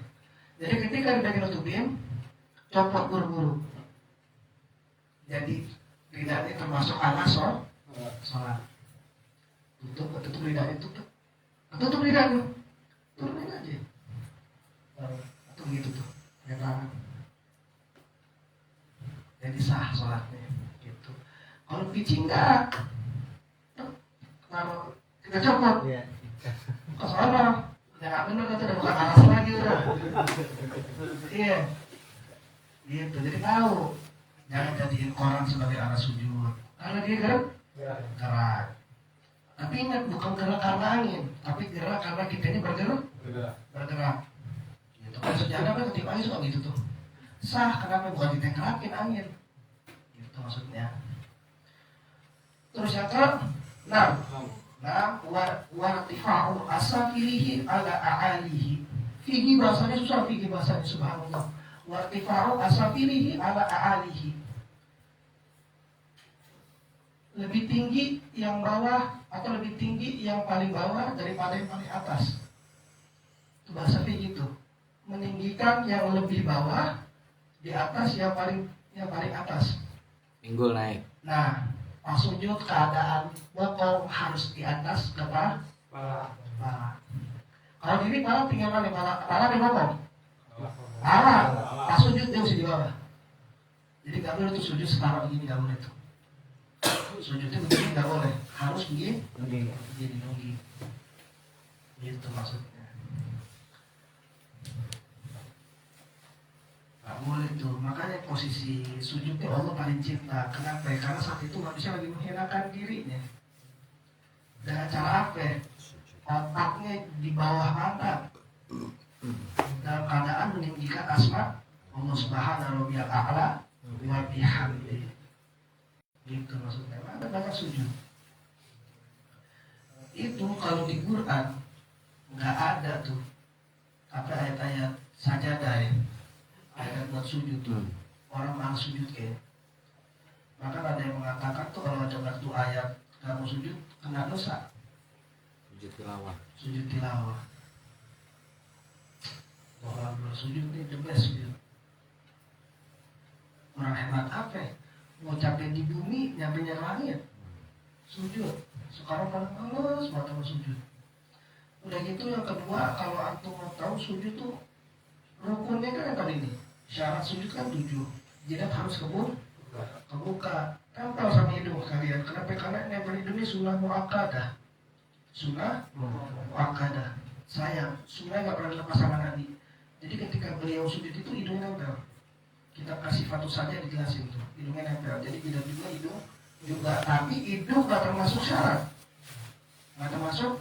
Jadi ketika lidahnya nutupin, copot buru-buru. Jadi lidahnya termasuk alas sholat. Tutup lidahnya, tutup lidahnya. Turunin aja. Atau gitu tuh, ya tangan. Jadi sah sholatnya. Kalau pitching enggak, kalau kita copot, ke sana, ya nggak benar itu udah bukan alasan lagi udah. Iya, gitu. Jadi tahu, jangan jadiin koran sebagai alat sujud. Karena dia gerak. Tapi ingat bukan gerak karena angin, tapi gerak karena kitanya bergerak. Gitu. Kalau sejadah kan ketika angin suka gitu tuh. Sah, kenapa bukan ditengkerakin angin? Gitu maksudnya. Terus yang ke-6 wartifa'u asafilihi ala a'alihi. Fihi bahasanya susah, subhanallah. Wartifa'u asafilihi ala a'alihi. Lebih tinggi yang bawah atau lebih tinggi yang paling bawah daripada yang paling atas. Itu bahasa fiqih gitu. Meninggikan yang lebih bawah di atas yang paling atas. Pinggul naik. Nah, pas sujud keadaan bokong harus di atas kepala. Kalau diri kepala tinggal mana? Kepala di bokong. Kepala. Pas sujud dia mesti di bawah. Jadi nggak boleh tuh sujud setara begini, nggak boleh tuh. Sujudnya begini nggak boleh, harus begini. Begini nunggi. Gitu maksudnya. Nggak boleh tuh. Makanya posisi sujudnya Allah paling cinta. Kenapa? Karena saat itu manusia lagi menghinakan dirinya. Dengan cara apa? Otaknya di bawah mata. Dalam keadaan meninggikan asma Allah subhana rabbiyal a'la wa bihamdihi. Gitu maksudnya. Ada banyak sujud. Itu kalau di Quran nggak ada tuh apa ayat-ayat sajadah ya, ayat buat sujud tuh. Orang malah sujud kayak. Bahkan ada yang mengatakan tuh kalau ada waktu ayat kamu sujud kena dosa. Sujud tilawah. Sujud tilawah. Orang bersujud nih the best sujud. Orang hebat apa ya? Mau capek di bumi nyampe langit sujud. Sekarang kan males banget sama sujud. Udah gitu yang kedua, kalau antum mau tahu sujud tuh rukunnya kan yang tadi nih. Syarat sujud kan 7. Jidat harus kebuka. Tempel sama hidung kalian. Kenapa? Karena nempel hidung ini sunnah muakkadah. Sunnah muakkadah. Sayang, sunnah nggak pernah dilepas sama Nabi. Jadi ketika beliau sujud itu hidungnya nempel. Kita kasih fatu saja dijelasin tuh. Hidungnya nempel. Jadi jidat juga, hidung juga. Tapi hidung nggak termasuk syarat. Nggak termasuk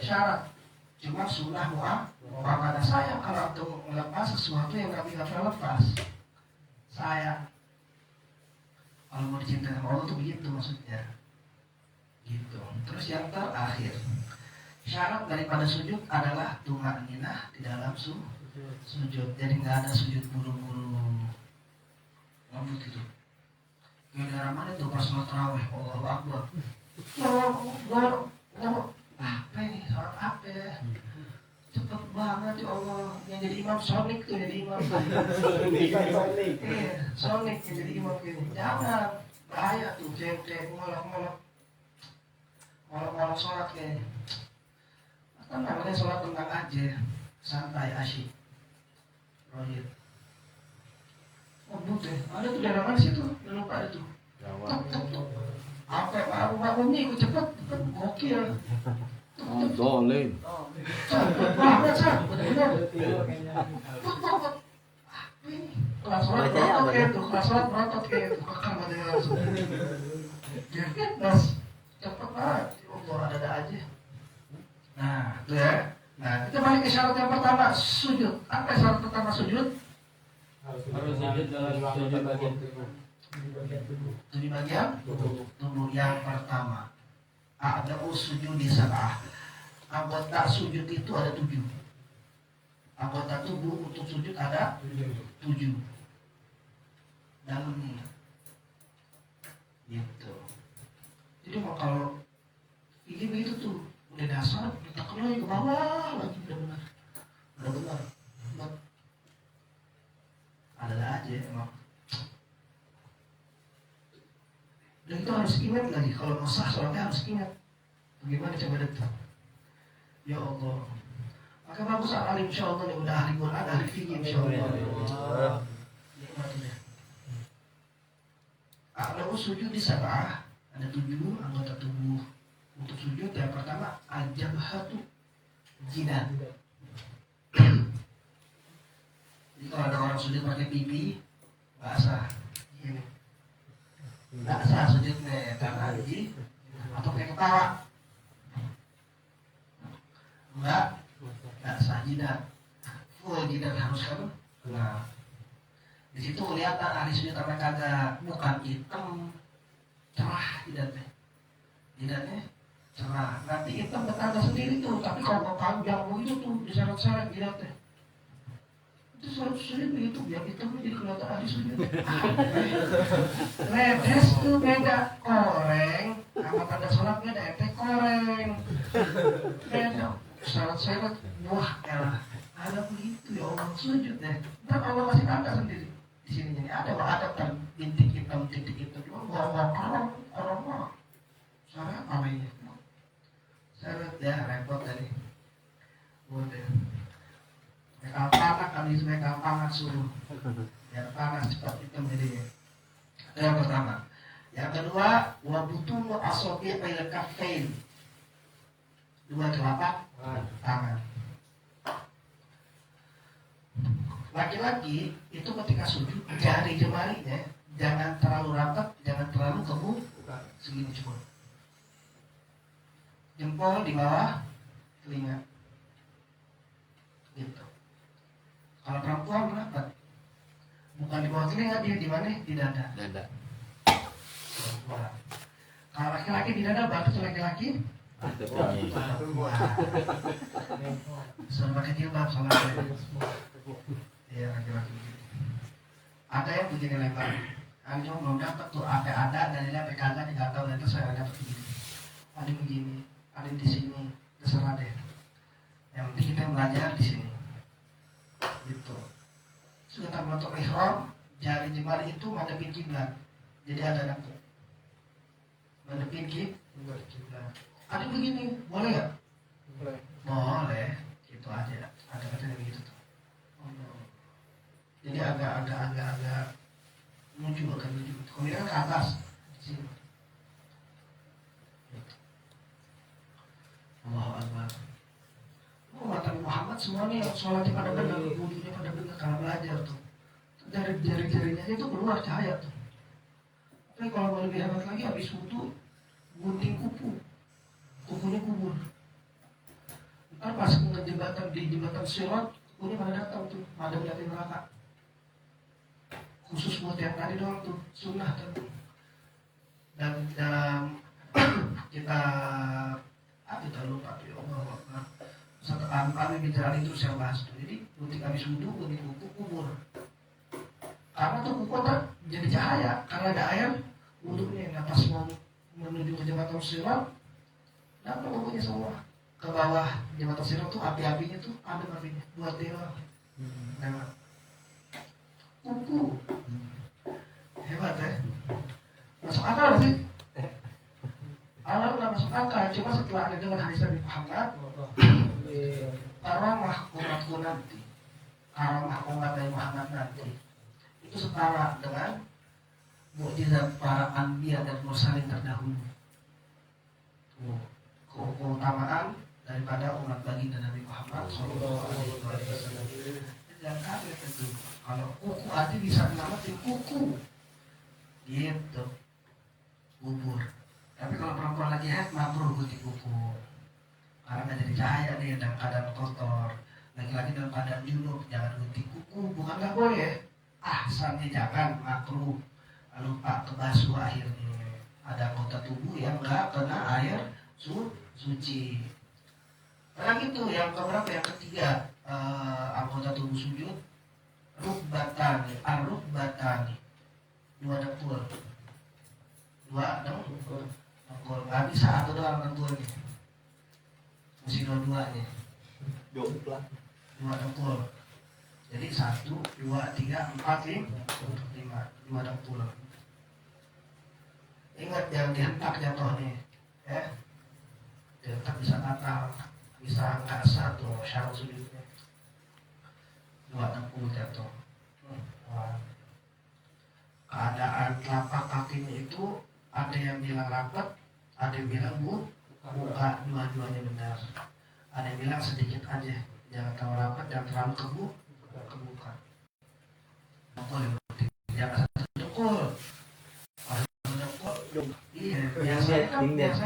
syarat. Cuma sunnah muakkadah. Sayang kalau antum melepas sesuatu yang Nabi nggak pernah lepas. Sayang. Kalau mau dicintai sama Allah tuh begitu maksudnya. Gitu. Terus yang terakhir, syarat daripada sujud adalah tumaninah di dalam sujud. Jadi nggak ada sujud buru-buru ngambut gitu. Kayak daerah mana tuh pas sholat tarawih, Allahu Akbar. Apa ini? Sholat apa ya? Cepet banget ya Allah. Yang jadi imam Sonic tuh jadi imam. Sonic. Iya, Sonic yang jadi imam gini. Jangan, bahaya tuh. Kayak ngolok-ngolok sholat kayaknya. Kan namanya sholat tenang aja, santai, asyik. Rohit. Oh deh, ada tuh daerah mana situ? Lupa ada tuh. Tuk. Apa makmumnya ikut cepet, gokil. Dolen. Banget sah, benar. Kelas sholat berotot kayak itu, kelas sholat berotot kayak itu, kakak badannya langsung. Gas, cepet banget. Allah ada aja. Nah, itu ya. Nah, kita balik ke syarat yang pertama, sujud. Apa syarat pertama sujud? Harus sujud dalam 7 bagian tubuh. 7 bagian tubuh. Yang pertama, ada sujud di sab'ah. Anggota sujud itu ada 7. Anggota tubuh untuk sujud ada 7. Dalamnya gitu. Jadi kalau ini begitu tuh udah dasar kita lagi ke bawah lagi udah benar. Ada aja emang. Dan itu harus ingat lagi kalau mau sah sholatnya harus ingat. Bagaimana coba detak? Ya Allah. Maka bagus alim insya Allah nih udah ahli Quran, ahli fikih insya Allah. Nikmatinya. Ada sujud di sab'ah, ada 7 anggota tubuh untuk sujud. Yang pertama al-jabhatu, jidat. Jadi kalau ada orang sujud pakai pipi, nggak sah. Ini nggak sah sujudnya karena haji atau pakai kepala. Nggak sah jidat. Full jidat harus kan? Nah, di situ kelihatan ahli sujud apa kagak. Bukan hitam, cerah jidatnya. Jidatnya cerah. Nanti hitam bertanda sendiri tuh. Tapi kalau mau panjang begitu tuh diseret-seret jidatnya. Itu seret sujud begitu biar hitamnya jadi kelihatan ahli sujud. Ledes tuh beda. Koreng sama tanda sholat beda. Ente koreng. Beda. Seret-seret. Wah elah. Ada begitu ya Allah sujud deh. Dan Allah masih tanda sendiri. Di sini jadi ada kan titik hitam. Cuma bawa korong. Syarat apa ini? Syarat ya repot tadi. Udah. Mereka panas kali itu mereka panas suruh. Biar panas cepat hitam jadinya. Itu yang pertama. Yang kedua, wabutul asobi ila kaffain. 2 telapak tangan. Laki-laki itu ketika sujud jari jemarinya jangan terlalu rapat, jangan terlalu kebuka, segini cuma. Jempol di bawah telinga. Gitu. Kalau perempuan rapat. Bukan di bawah telinga, dia di mana? Di dada. Dada. Perempuan. Kalau laki-laki di dada, berarti laki-laki sama kecil bab sama iya laki-laki. Ada yang begini lebar. Anjing belum dapat tuh apa ada dan ini apa kagak tidak tahu dan itu saya dapat begini. Ada begini, ada di sini, terserah deh. Yang penting kita belajar di sini. Gitu. Sekitar bentuk ihram, jari jemari itu madepin kiblat. Jadi ada nanti. Madepin kiblat. Ada begini, boleh nggak? Boleh, itu aja. Ada katanya begitu tuh. Jadi agak menuju akan menuju. Kemudian ke atas, di sini. Allahu Akbar. Umat Muhammad semuanya yang sholatnya pada benar, wudunya pada benar karena belajar tuh. Dari jari-jarinya itu keluar cahaya tuh. Tapi kalau mau lebih hebat lagi habis wudu gunting kukunya kubur. Ntar pas di jembatan Sirat, kukunya pada datang tuh, pada melihat neraka. Khusus buat yang tadi doang tuh, sunnah tuh. Dan dalam kitab kita lupa tuh, Allah. Satu kami bicara itu saya bahas tuh. Jadi gunting habis wudu, gunting kuku kubur. Karena tuh kuku jadi cahaya, karena ada air wudunya. Nah pas mau menuju ke jembatan Sirat, dapat kukunya semua. Ke bawah jembatan Sirat tuh api-apinya tuh ada apinya buat dia. Lewat kuku hebat ya, masuk akal sih. Awal udah masuk akal, cuma setelah ada dengan hadis Nabi Muhammad, karamah umatku nanti, karamah umat Nabi Muhammad nanti, itu setara dengan mukjizat para anbiya dan mursalin terdahulu. Keutamaan daripada umat baginda Nabi Muhammad Sallallahu Alaihi Wasallam. Dan kaget itu, kalau kuku aja bisa menyelamatin kuku, gitu, kubur. Tapi kalau perempuan lagi haid, makruh gunting kuku, karena nggak jadi cahaya nih dalam keadaan kotor. Laki-laki dalam keadaan junub, jangan gunting kuku, bukan nggak boleh. Ahsannya jangan, makruh. Lalu pak kebasuh akhirnya. Ada anggota tubuh yang nggak kena air suci. Karena gitu, yang keberapa? Yang ketiga, anggota tubuh sujud, rukbatani, arukbatani, dua dengkul, nggak bisa atau doang dengkulnya, mesti dua-duanya, dua dengkul. Jadi 1, 2, 3, 4, 5, dua dengkul. Ingat jangan dihentak jatuhnya, ya. Dihentak bisa fatal, bisa angka 1 syarat sujudnya. 260 jatuh. Keadaan telapak kakinya itu ada yang bilang rapat, ada yang bilang buka, dua-duanya benar. Ada yang bilang sedikit aja, jangan terlalu rapat, jangan terlalu kebuka. Jangan satu dengkul. Iya, biasanya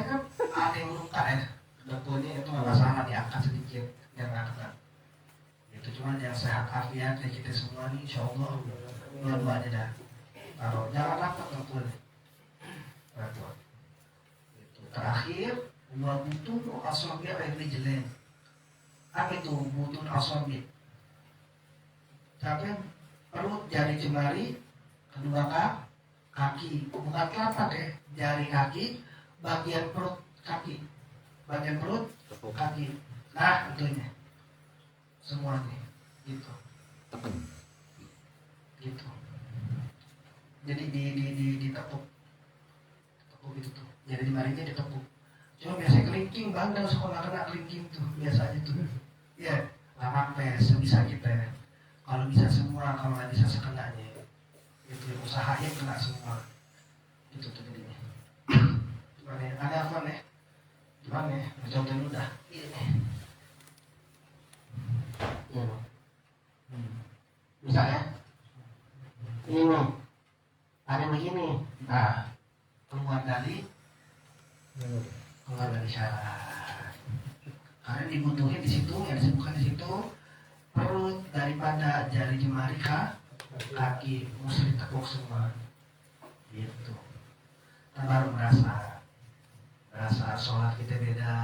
kan ada yang luka ya. Dengkulnya itu nggak masalah, diangkat sedikit, yang angkat. Itu cuma yang sehat afiat ya kita semua nih, insya Allah dua-duanya dah. Taruh, jangan rapat dengkulnya. Rapat. Itu terakhir, dua butun asabi rijlain. Apa itu butun asabi? Tapi perut, jari jemari, kedua kaki, bukan telapak ya, jari kaki, bagian perut kaki, bagian perut kaki. Nah itunya semuanya gitu, gitu. Jadi ditepuk gitu tuh, jadi jemarinya ditepuk. Cuma biasanya kelingking, bandel sekolah kena kelingking tuh biasanya tuh. Ya, lama sebisa kita ya. Kalau bisa semua, kalau nggak bisa sekenanya itu usahain kena semua itu tuh jadinya. Gimana ya? Ada apa nih? Gimana ya? Contohnya udah bisa ya? Ini nih ada begini, nah keluar dari syarat karena dibutuhin di situ, yang disebutkan di situ perut daripada jari jemari kaki mesti ditekuk semua gitu. Kita baru merasa sholat kita beda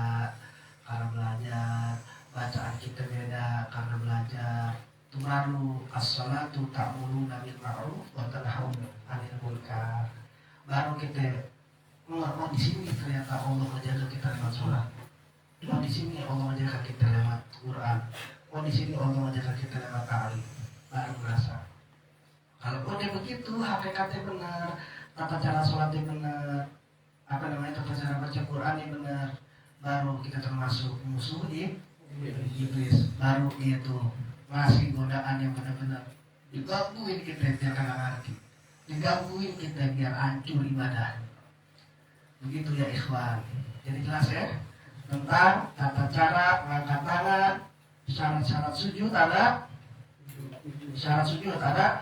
karena belajar, bacaan kita beda karena belajar. Itu baru as-salatu ta'muruna bil ma'ruf wa tanhauna 'anil munkar. Baru kita oh di sini ternyata Allah menjaga kita lewat sholat. Oh di sini Allah menjaga kita lewat Quran. Oh di sini Allah menjaga kita lewat ta'lim. Baru merasa. Kalau udah begitu, hakikatnya benar, tata cara sholatnya benar, tata cara baca Qurannya benar, baru kita termasuk musuh iblis. Baru itu masih godaan yang benar-benar digangguin kita biar kagak ngerti, digangguin kita biar hancur ibadah. Begitu ya ikhwan. Jadi jelas ya tentang tata cara mengangkat tangan, syarat-syarat sujud ada. Syarat sujud ada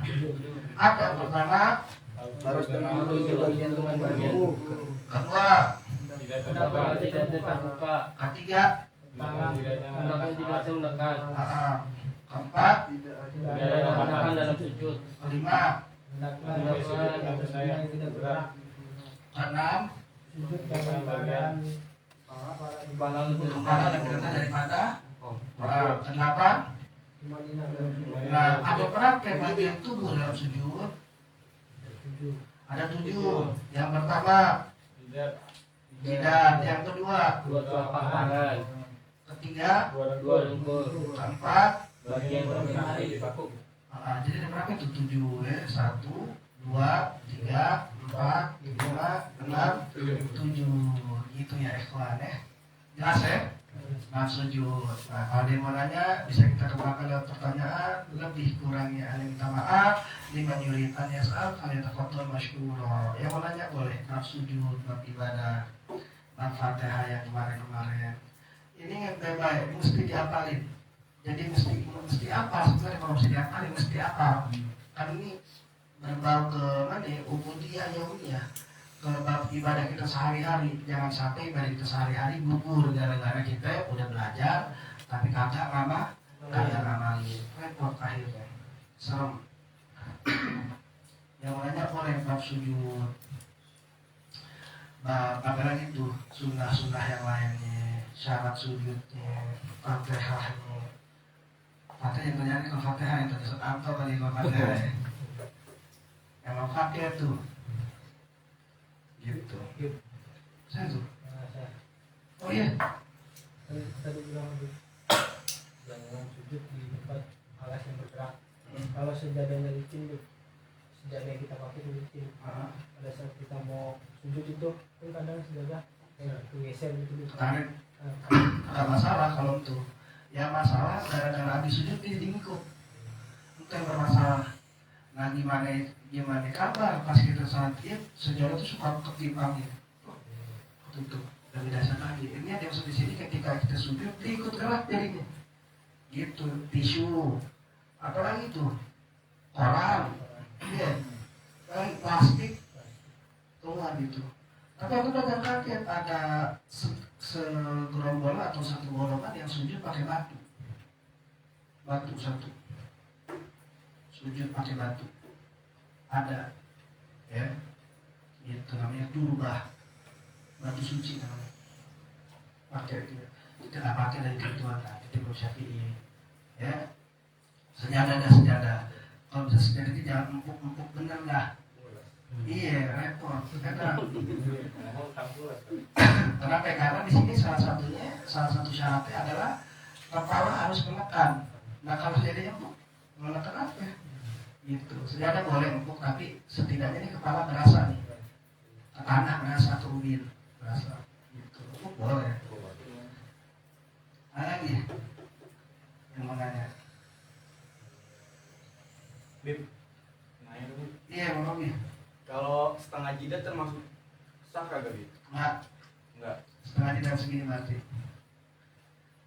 pertama Harus dengan bagian tubuh. kedua, tidak terbuka, ketiga, tangan tidak mendekat, keempat, tidak ada gerakan dalam sujud, kelima, keenam, kepala lebih rendah daripada kedelapan. Nah, ada berapa bagian tubuh dalam sujud? Ada 7. Yang pertama jidat, yang kedua dua telapak tangan, ketiga, dua dengkul, keempat. bagian permisi dipaku. Jadi ada berapa itu? 7 ya. 1, 2, 3, 4, 5, 6, 7. Gitu ya ikhwan ya. Jelas ya? Nah sujud. Nah kalau dia mau nanya bisa kita kembangkan lewat pertanyaan. Lebih kurangnya ada minta maaf. 5 yulitan ya saat kalian terkotor masyhur. Yang mau nanya boleh. Bab sujud, bab ibadah, bab fatihah yang kemarin-kemarin. Ini yang baik mesti dihafalin. Jadi mesti apa sebenarnya kalau mesti dihafalin mesti apa? Kan ini berbau ke mana ya? Ubudiyah yaumiyah. Ke bab ibadah kita sehari-hari. Jangan sampai ibadah kita sehari-hari gugur gara-gara kita udah belajar tapi kagak ngamalin. Repot akhirnya. Serem. Yang lainnya boleh bab sujud. Bab apa lagi tuh? Sunnah-sunnah yang lainnya, syarat sujudnya, fatihahnya. Fatihah yang terjadi kalau fatihah yang tadi Anto kali kalau fatihah ya. Emang fatihah tuh gitu. Saya tuh. Oh iya. Tadi bilang jangan sujud di tempat alas yang bergerak. Kalau sejadahnya licin tuh, sejadah yang kita pakai itu licin. Pada saat kita mau sujud itu kan kadang sejadah geser gitu. Tarik. Ada masalah kalau itu. Ya masalah gara-gara habis sujud dia ngikut. Itu yang bermasalah. Nah gimana kabar pas kita saat itu sejarah itu suka ketimpang gitu. Tutup lebih dasar lagi. Ini ada yang di sini ketika kita sujud dia ikut gerak jadinya. Gitu tisu apalagi itu koran, iya, plastik keluar gitu. Tapi aku udah kaget ada segerombolan atau satu golongan yang sujud pakai batu satu. Sujud pakai batu ada ya itu namanya turbah, batu suci namanya, pakai itu kita nggak pakai dari kebutuhan kita belum Syafi'i ya. Sejadah kalau bisa sejadah itu jangan empuk bener lah. Iya repot karena di sini salah satu syaratnya adalah kepala harus menekan. Nah kalau sejadahnya empuk menekan apa gitu. Sejadah boleh empuk tapi setidaknya ini kepala berasa nih, ke tanah berasa, ke ubin berasa gitu. Empuk boleh. Ada lagi yang mau nanya? Bib, nanya dulu. Iya mau Robi. Kalau setengah jidat termasuk sah kagak Bib? Enggak. Setengah jidat segini berarti.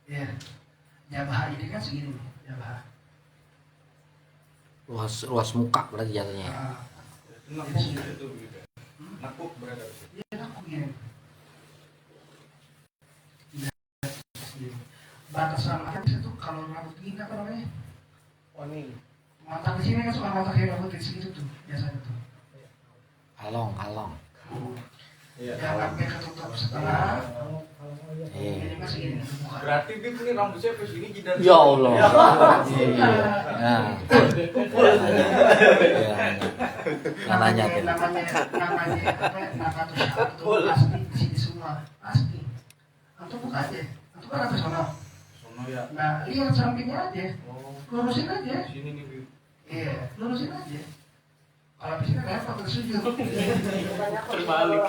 Iya. Jabah ini kan segini nih, jabah. Luas muka berarti jatuhnya. Nekuk gitu begitu. Nekuk berada di situ. Iya nekuk gini. Batasan apa itu kalau rambut gini apa namanya? Warning. Mantap di sini kan suka mantap kayak rambut di situ tuh biasanya tuh. Along. Yang sampai ketutup setengah. Eh. Ini masih gini buka. Berarti Bib ini rambut saya ke sini jidat. Ya Allah. Iya. Nah. Nggak nanya tuh. Namanya apa? Nakatus syarat tuh pasti di sini semua pasti. Antum buka aja. Antum kan atas sana. Sono ya. Nah lihat sampingnya aja. Lurusin aja. Sini nih Bib. Iya, lurusin aja. Kalau di sini repot tersujud. Terbalik.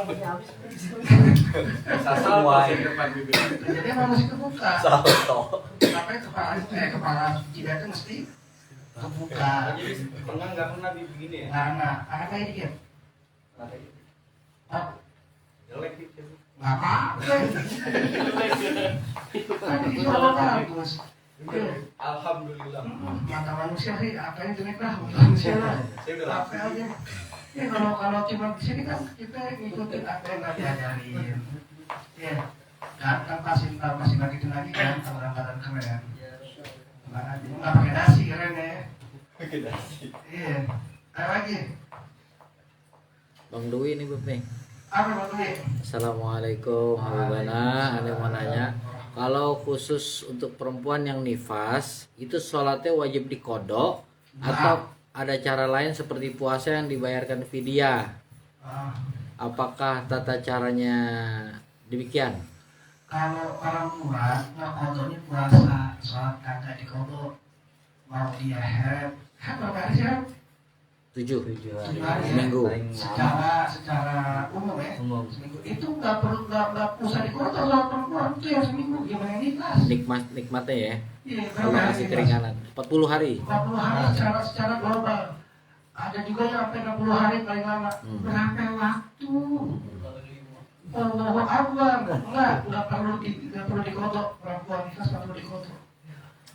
Sasal masih depan Bib. Jadi emang mesti kebuka. Salto. Tapi kepala jidatnya mesti kebuka. Jadi pernah nggak pernah Bib begini ya? Nah, anak kayak dikit. Oh, Jelek Bib. nggak apa-apa. Kan itu apa bagus. Alhamdulillah. Mata manusia sih, apa yang jelek lah, mata manusia lah. Saya udah Apa aja. Ya kalau cuma di sini kan kita ngikutin apa yang nggak diajarin. Ya, kan pasti lanjutin lagi kan kalau angkatan keren. Nggak pakai dasi keren ya. pakai dasi. Iya. Ada lagi. Bang Dwi nih, Beb nih. Apa Bang Dwi? Assalamualaikum, Habibana. Ane mau nanya, kalau khusus untuk perempuan yang nifas, itu sholatnya wajib dikodok atau ada cara lain seperti puasa yang dibayarkan fidyah? Apakah tata caranya demikian? Kalau orang tua nggak kodoknya puasa, sholat kagak dikodok. Mau dia haid berapa hari sih? 7 hari seminggu. Secara umum ya. Seminggu itu nggak usah dikodok kalau perempuan itu yang seminggu gimana nikah? Nikmatnya ya. Iya, Allah kasih keringanan 40 hari. 40 hari secara global. Ada juga yang sampai 60 hari paling lama. Berapa waktu? Allahu Akbar. Nggak perlu dikodok. Perempuan nikah nggak perlu dikodok.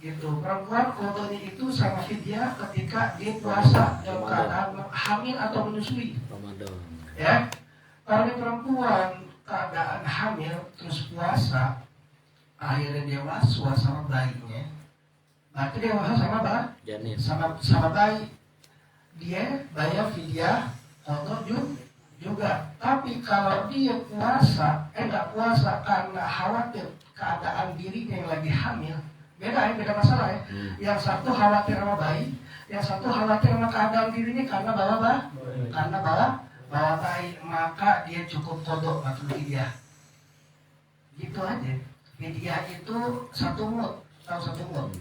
Gitu. Perempuan kodoknya itu sama fidyah ketika dia puasa dalam keadaan hamil atau menyusui. Ramadan. Ya. Kalau di perempuan keadaan hamil terus puasa, akhirnya dia waswas sama bayinya. Berarti dia waswas sama Janin. sama bayi. Dia bayar fidyah kodok juga. Tapi kalau dia puasa, nggak puasa karena khawatir keadaan dirinya yang lagi hamil, beda masalah ya. Yang satu khawatir sama bayi, yang satu khawatir sama keadaan dirinya karena bawa bayi, maka dia cukup kodok atau fidyah. Gitu aja. Fidyah itu 1 mud, tahu 1 mud.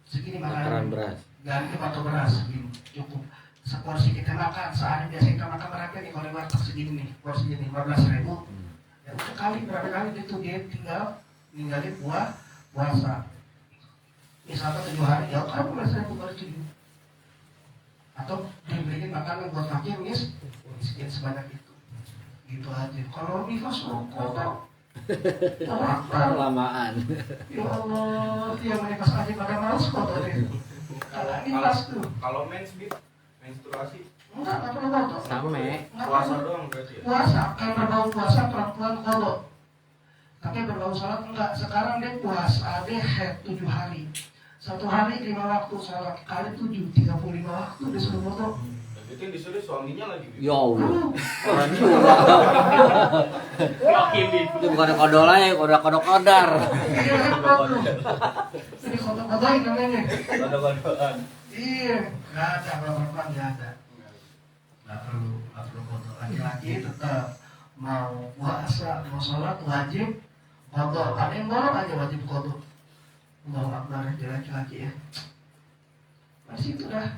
Segini Takaran makanan beras. ganti atau beras segini cukup. Seporsi kita makan sehari biasa kita makan berapa nih kalau di warteg segini nih porsinya 15.000. Ya sekali berapa kali itu dia ninggalin puasa. Misalnya 7 hari ya kan 15.000 kali 7. Atau dibeliin makanan buat fakir miskin sebanyak itu. Gitu aja. Kalau nifas kotor. Lamaan. Ya Allah, dia menifas aja pada males kotor deh. Kalau nifas tuh. Kalau menstruasi Enggak perlu kodok. Same. puasa doang berarti ya. Puasa, kalau berbau puasa perempuan kodok. Tapi berbau sholat enggak. Sekarang dia puasa, dia haid 7 hari. 1 hari 5 waktu sholat, kali 7, 35 waktu disuruh kodok. Itu yang disuruh suaminya lagi. Ya Allah. Keren juga. Itu bukan kodok lagi, kodok kodar. Iya, kodok. Jadi kodok-kodokin namanya. Kodok-kodokan. Iya, enggak ada, kalau perempuan enggak ada. Enggak perlu kodok. Laki-laki tetap mau puasa, mau sholat wajib kodok. Ada yang bolong aja wajib kodok. Allahu Akbar laki-laki ya. Masih itu dah.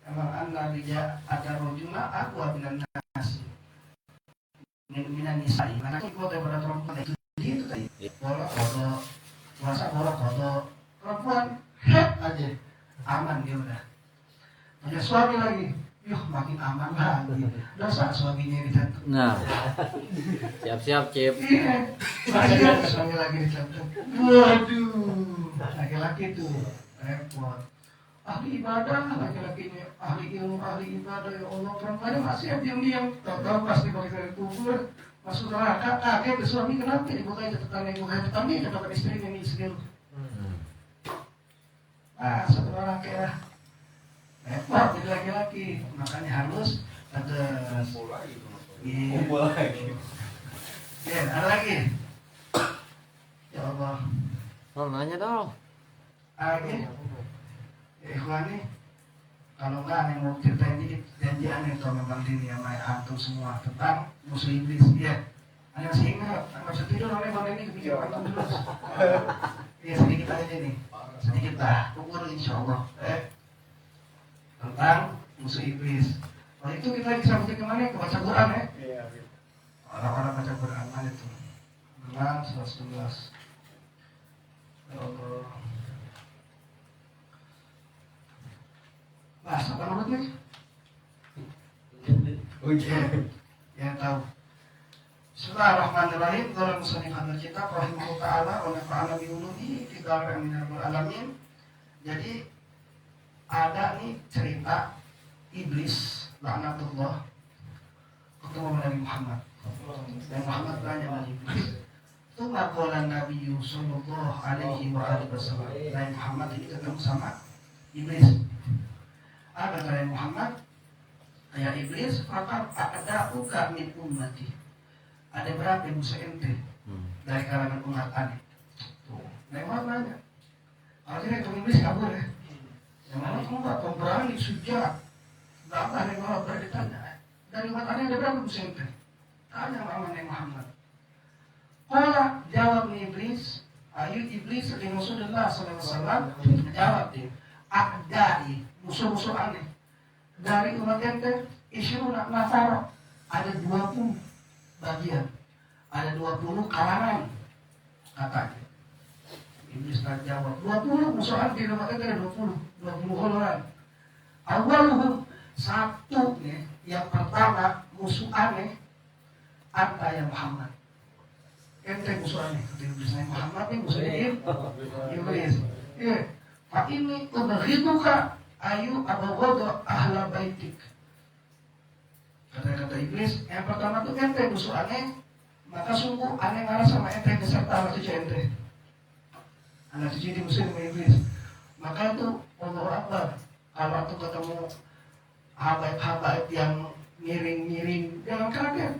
Emang anda bija ada rojuna aku abinan nasi. Minan nisai. Mana kodok pada perempuan itu tadi. Bolong kodok, puasa bolong kodok. Perempuan aja. Aman dia udah. Punya suami lagi, makin aman lagi. Dosa suaminya dicantum. Nah. Siap-siap, Cip. Iya, masih ada suami lagi dicantum. Waduh, laki-laki tuh repot. Ahli ibadah, laki-lakinya ahli ilmu, ahli ibadah. Ya Allah, perempuannya masih diam-diam. Tahu pasti balik dari kubur. Masuk neraka, kaget suami kenapa dibukain tetangga tetangga dapat istrinya nih segel. Satu orang kayak repot jadi laki-laki, makanya harus tegas. Iya. Kumpul lagi. Ya, ada lagi. Ya Allah. Oh, nanya dong. Lagi. Ya, ikhwan nih. Kalau enggak yang mau ceritain dikit janjian itu memang ini yang main antum semua tentang musuh iblis. Ya. Ada yang sehingga nggak bisa tidur oleh bang ini kepikiran antum terus. Ya sedikit aja nih. Sedikit lah. Ukur insya Allah. Tentang musuh iblis. Nah itu kita lagi sampai kemana? Ke baca Quran ya? Iya. Orang-orang baca Quran mana itu? 11. Ya Allah. Bahasa apa namanya? Oh iya. Ya tahu. Bismillahirrahmanirrahim. Qala musannif hadzal kitab rahimahullah ta'ala wa nafa'ana bi ulumihi fi darin minal alamin. Jadi ada nih cerita iblis laknatullah ketemu Nabi Muhammad. Dan Muhammad tanya sama iblis. Itu qala Nabi sallallahu alaihi wa alihi wasallam. Nabi Muhammad ini ketemu sama iblis. Apa kata Muhammad? Ya iblis, maka ada uga min ummati. Ada berapa musuh ente dari kalangan umat aneh? Tuh, Nabi Muhammad nanya. Akhirnya itu iblis kabur ya. Yang mana kamu gak pemberani, sujud. Berapa Nabi Muhammad bertanya? Dari umat aneh ada berapa musuh ente? Tanya sama Nabi Muhammad. Kala jawab iblis, ayu iblis li Rasulullah SAW menjawab dia. Akdai, musuh-musuh aneh dari umat ente isyuruna nafar, ada 20 bagian, ada 20 kalangan katanya. Iblis tak jawab 20 musuh aneh di umat ente ada 20 golongan. Awaluhum satu nih, yang pertama musuh aneh anta ya Muhammad. Ente musuh aneh kata iblis. Muhammad ini musuh iblis. Iya. Fa ini ubghiduka ayu abghadu ahla baitik. Kata-kata iblis, yang pertama tuh ente musuh aneh, maka sungguh aneh ngalah sama ente beserta anak cucu ente. Anak cucu ini musuh sama iblis. Maka itu Allahu Akbar. Kalau aku ketemu habaib-habaib yang miring-miring, jangan kaget.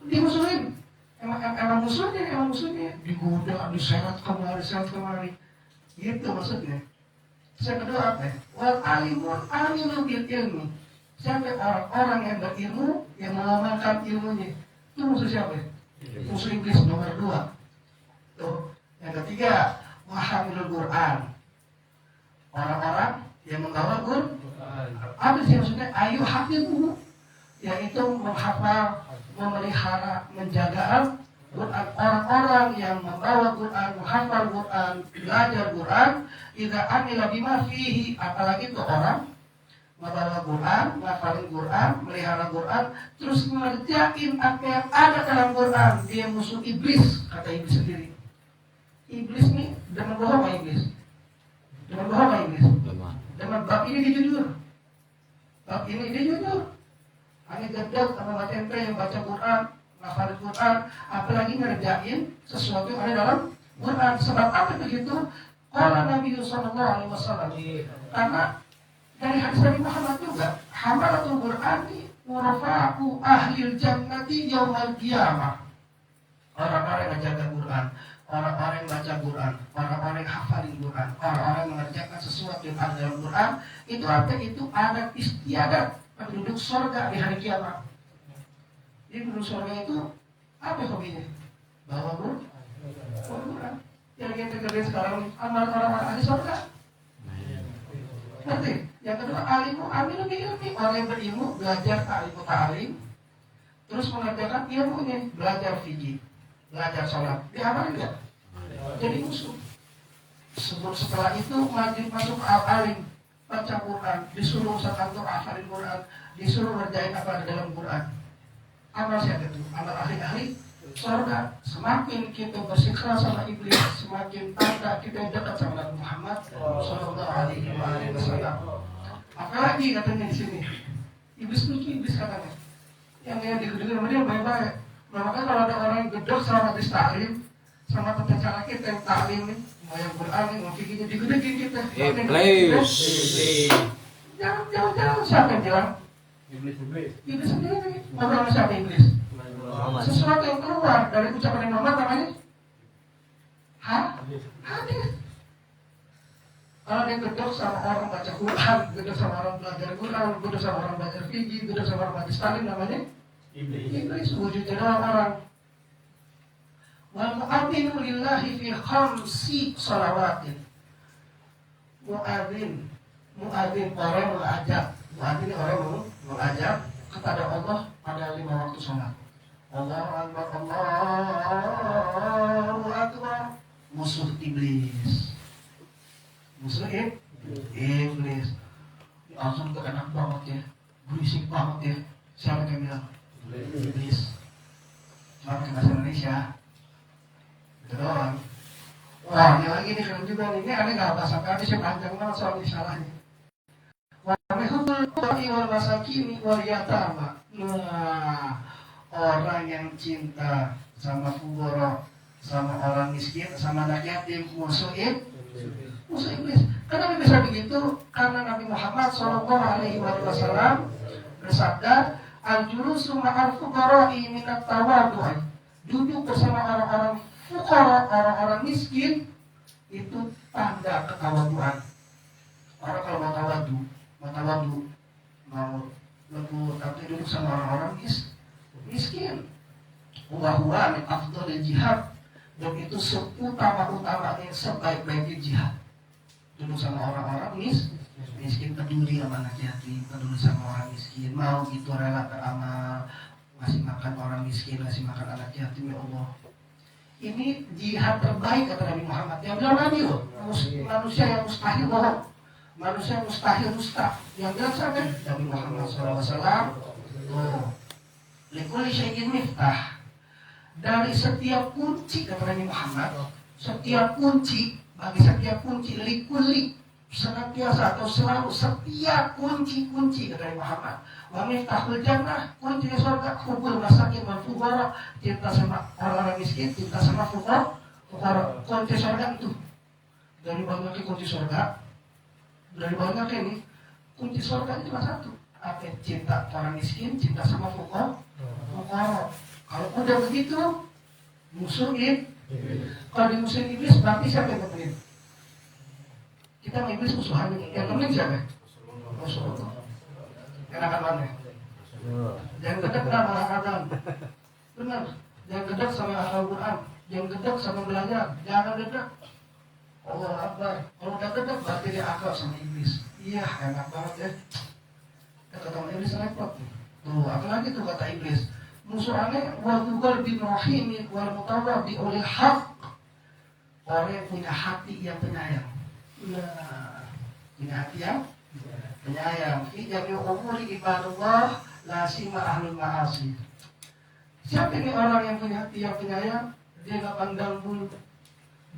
Dimusuhin. Emang musuhnya digoda, diseret kemari. Gitu maksudnya. Yang kedua apa? Wal alimun aminu bil ilmi. Siapa orang-orang yang berilmu, yang mengamalkan ilmunya. Itu musuh siapa? Musuh iblis nomor 2. Tuh. Yang ketiga, wahamilul Quran. Orang-orang yang membawa Quran. Apa sih maksudnya? Ayu hafidhu, yaitu menghafal, memelihara, menjaga Quran. Orang-orang yang membawa Quran, menghafal Quran, belajar Quran, idza amila bima fihi, apalagi itu orang membawa Quran, menghafalin Quran, melihara Quran, terus mengerjain apa yang ada dalam Quran, dia musuh iblis, kata iblis sendiri. Iblis nih dengan bohong iblis. Dengan bohong iblis. Dengan bab ini dia jujur. Bab ini dia jujur. Hanya gedek sama baca ente yang baca Quran, menghafalin Quran, apalagi ngerjain sesuatu yang ada dalam Quran. Sebab apa begitu? Qala Nabi sallallahu alaihi wasallam. Karena dari hadis Nabi Muhammad juga, hamalatul Qur'ani warafa'u ahlil jannati yaumal qiyamah. Orang-orang yang jaga Quran, orang-orang yang baca Quran, orang-orang yang hafalin Quran, orang-orang yang mengerjakan sesuatu yang ada dalam Quran, itu artinya itu ada istiadat penduduk surga di hari kiamat. Jadi penduduk surga itu apa hobinya? Bawa Quran. Yang kita kerjain sekarang amal orang-orang ahli surga. Ngerti? Yang kedua, alimu aminu bi ilmi, orang yang berilmu belajar alimu ta'alim, terus mengerjakan ilmunya, belajar fikih, belajar sholat, diamalin enggak? Jadi musuh. Setelah itu masuk al-alim, baca Quran, disuruh Ustaz Anto hafalin Quran, disuruh ngerjain apa ada dalam Quran. Amal siapa itu? Amal ahli-ahli surga. Semakin kita bersikeras sama iblis, semakin tanda kita dekat sama Nabi Muhammad sallallahu alaihi wasallam. Apalagi katanya di sini, iblis lucu, iblis katanya. Yang digede-gede sama dia baik-baik. Makanya kalau ada orang yang gedor sama hadis taklim, sama tata cara kita yang taklim nih, mau yang Quran nih, mau fikirnya digedekin kita. Iblis. Jangan, siapa yang bilang? Iblis. Iblis sendiri. Ngobrol sama siapa iblis? Sesuatu yang keluar dari ucapan Muhammad namanya hadis. Kalau dia gedor sama orang baca Quran, gedor sama orang belajar Quran, gedor sama orang belajar fikih, gedor sama orang baca Stalin, namanya iblis. Wujudnya orang. Wal mu'adzinu lillahi fi khamsi shalawatin. Mu'adzin orang mengajak. Mu'adzin orang mengajak kepada Allah pada 5 waktu sholat. Allahu Akbar, Allahu Akbar. Musuh iblis. Iblis. Azan gak enak banget ya, berisik banget ya. Siapa yang bilang? Iblis. Cuma pakai bahasa Indonesia. Itu doang. Wah, ini lagi nih keren juga nih. Ini aneh gak bahasa hadisnya panjang banget soal salahnya. Wa mihubul qur'i wal masakini wal yatama. Nah, orang yang cinta sama fuqara, sama orang miskin, sama anak yatim, musuh iblis. Kenapa bisa begitu? Karena Nabi Muhammad SAW bersabda, al-julusu ma'al fuqara'i minat tawadhu'i. Duduk bersama orang-orang fuqara, orang-orang miskin, itu tanda ketawaduan. Orang kalau mau tawadu, mau lembut, tapi duduk sama orang-orang miskin. Huwa min afdhalil jihad. Dan itu seutama-utamanya, sebaik-baiknya jihad. Duduk sama orang-orang miskin, peduli sama anak yatim, peduli sama orang miskin, mau gitu rela beramal, ngasih makan orang miskin, ngasih makan anak yatim, ya Allah. Ini jihad terbaik kata Nabi Muhammad. Yang bilang Nabi loh, manusia yang mustahil bohong, manusia yang mustahil dusta. Yang bilang siapa? Nabi Muhammad SAW. Likulli syai'in miftah. Dari setiap kunci kata Nabi Muhammad, setiap kunci, bagi setiap kunci, likulli, senantiasa atau selalu, setiap kunci kata Nabi Muhammad. Wa miftahul jannah, kunci surga, hubul masakin wal fuqara, cinta sama orang-orang miskin, cinta sama fuqara. Kunci surga itu. Dari banyaknya kunci surga, dari banyaknya ini, kunci surga itu cuma satu. Apa? Cinta orang miskin, cinta sama fuqara. Kalau udah begitu, musuhin. Kalau dimusuhin iblis, berarti siapa yang temenin? Kita sama iblis musuhan ini. Yang temenin siapa? Musuh Allah. Enakan mana? Jangan gedek sama Al-Quran. Benar. Jangan gedek sama Al-Quran. Jangan gedek sama belajar. Jangan gedek. Allah Akbar. Kalau udah gedek, berarti dia akrab sama iblis. Iya, enak banget ya. Kata teman iblis repot. Tuh, apalagi tuh kata iblis. Musuhannya wal bin rahimi wal mutawaddi oleh hak. Orang yang punya hati yang penyayang. Nah, punya hati yang penyayang. Ijami umuri ibadullah la sima ahlul ma'asi. Siapa ini orang yang punya hati yang penyayang? Dia nggak pandang bulu,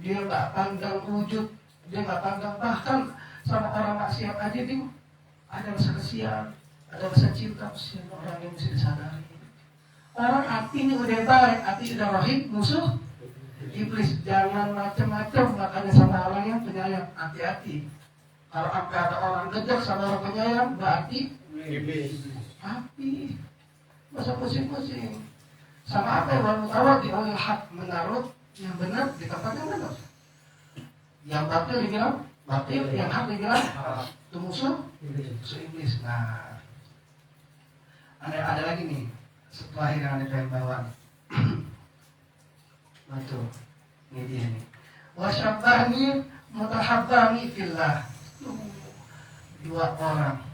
dia nggak pandang wujud, dia nggak pandang, bahkan sama orang maksiat aja dia ada rasa kesian, ada rasa cinta. Kesian orang yang mesti disadari. Orang hatinya udah baik, hati udah rahim, musuh iblis. Jangan macam-macam makanya sama orang yang penyayang. Hati-hati. Kalau ada orang gedek sama orang penyayang, berarti iblis. Hati. Masa pusing-pusing. Sama apa yang mutawaddi oleh hak, menaruh yang benar di tempat yang benar. Yang batil dibilang batil, yang hak dibilang itu musuh iblis. Nah, ada lagi nih. Setelah yang ada yang bawa betul, ini dia nih. Wasyabahni mutahabbani fillah. Dua orang,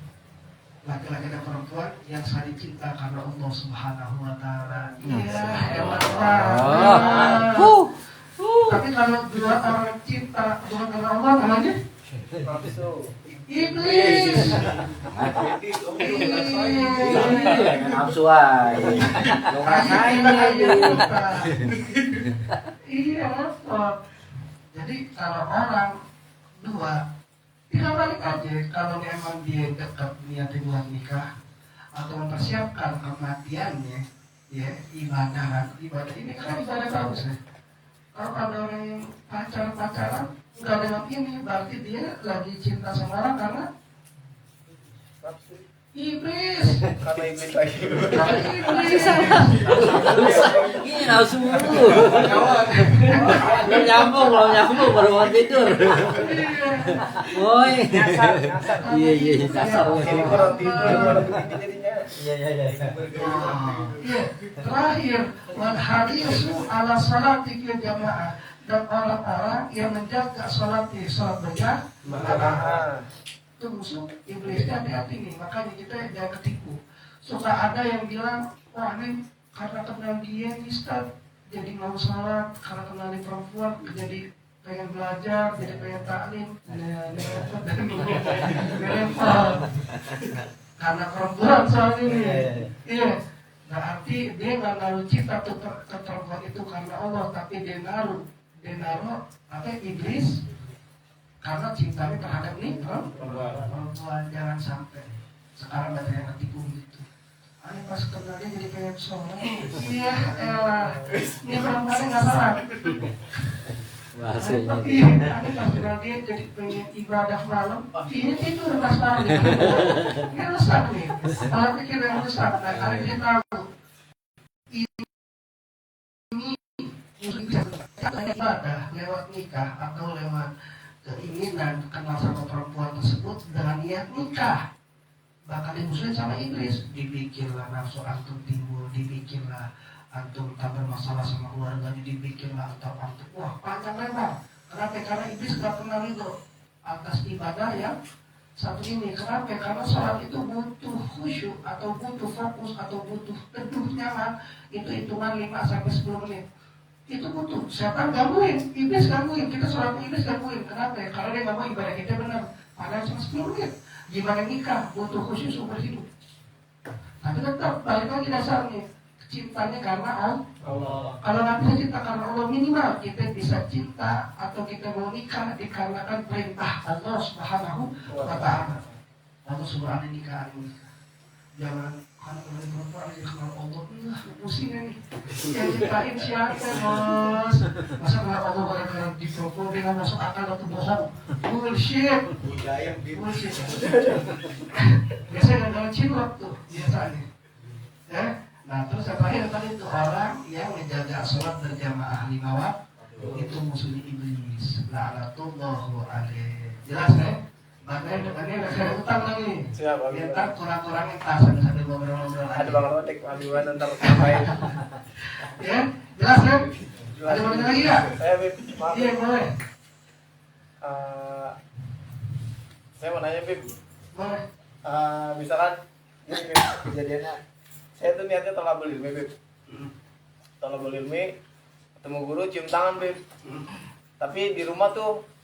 laki-laki dan perempuan yang saling cinta karena Allah Subhanahu wa Ta'ala. Iya, hebat banget. Tapi kalau dua orang cinta bukan karena Allah, namanya iblis. Nafsu aja. Lu ngerasain aja. Iya, jadi kalau orang dua, tinggal balik aja. Kalau memang dia dekat niat buat nikah atau mempersiapkan kematiannya, ya ibadah ini kan ibadah bagus ya. Kalau ada orang yang pacaran nggak dengan ini, berarti dia lagi cinta sama orang karena Iblis. Karena iblis lagi. Iblis. Ini langsung dulu. Belum nyambung baru mau tidur. Woi. Iya. Dasar. Ini kurang tidur, kurang begitu jadinya. Iya. Iya. Terakhir, wan harisu ala salati fil jamaah, dan orang-orang yang menjaga salat berjamaah. Itu musuh iblisnya hati-hati nih, makanya kita jangan ketipu. Suka ada yang bilang, wah ini karena kenal dia nih Ustaz, jadi mau sholat, karena kenal perempuan, jadi pengen belajar, jadi pengen taklim, karena perempuan soalnya ini. Iya, berarti dia nggak naruh cinta tuh ke perempuan itu karena Allah, tapi dia naruh apa iblis karena cintanya terhadap nih perempuan. Jangan sampai sekarang banyak yang ketipu gitu. Ani pas kenalnya jadi pengen sholat. Iya, elah. Ini perempuannya nggak salah. Bahasanya. Iya, ani pas kenal dia jadi pengen ibadah malam. Ini tidur pas malam. Ini rusak nih. Malah pikir yang rusak. Nah, kali dia tahu ini bisa ibadah lewat nikah atau lewat keinginan kenal sama perempuan tersebut dengan niat nikah, bakal dimusuhin sama iblis. Dipikirlah nafsu antum timbul, dipikirlah antum tak bermasalah sama keluarganya, dipikirlah antum wah panjang lebar. Kenapa? Karena iblis gak pernah ridho atas ibadah yang satu ini. Kenapa? Karena sholat itu butuh khusyuk atau butuh fokus atau butuh teduh nyaman. Itu hitungan 5-10 menit. Itu butuh. Siapa gangguin? Iblis gangguin. Kita sholat iblis gangguin. Kenapa? Kalau dia nggak mau ibadah kita benar, padahal cuma 10 menit. Gimana nikah? Butuh khusyuk seumur hidup. Tapi tetap balik lagi dasarnya, cintanya karena Allah. Kalau nggak bisa cinta karena Allah, minimal kita bisa cinta atau kita mau nikah dikarenakan perintah Allah Subhanahu wa Ta'ala. Allah Subhanahu nikah. Jangan karena kalau perempuan aja kenal Allah, pusing nih. Yang ciptain siapa bos? Masa kenal Allah gara-gara dipropol dengan masuk akal atau bohong? Bullshit. Bullshit. Biasanya gara-gara cinlok tuh biasanya. Ya. Nah terus yang terakhir tadi itu orang yang menjaga sholat berjamaah 5 waktu itu musuhnya iblis. La'natullahu alaihi. Jelas ya? Makanya depannya ada utang lagi. Siap, ya, ntar kurang-kurangin tas sambil ngobrol-ngobrol. Ada Bang Rotek, Abiwan ntar ngapain? Ya, jelas kan? Ada mau lagi ya? Saya Bib, maaf. Iya boleh. Saya mau nanya Bib. Boleh. Misalkan ini Bib, kejadiannya saya tuh niatnya tolabul ilmi Bib. Tolabul ilmi, ketemu guru cium tangan Bib. Tapi di rumah tuh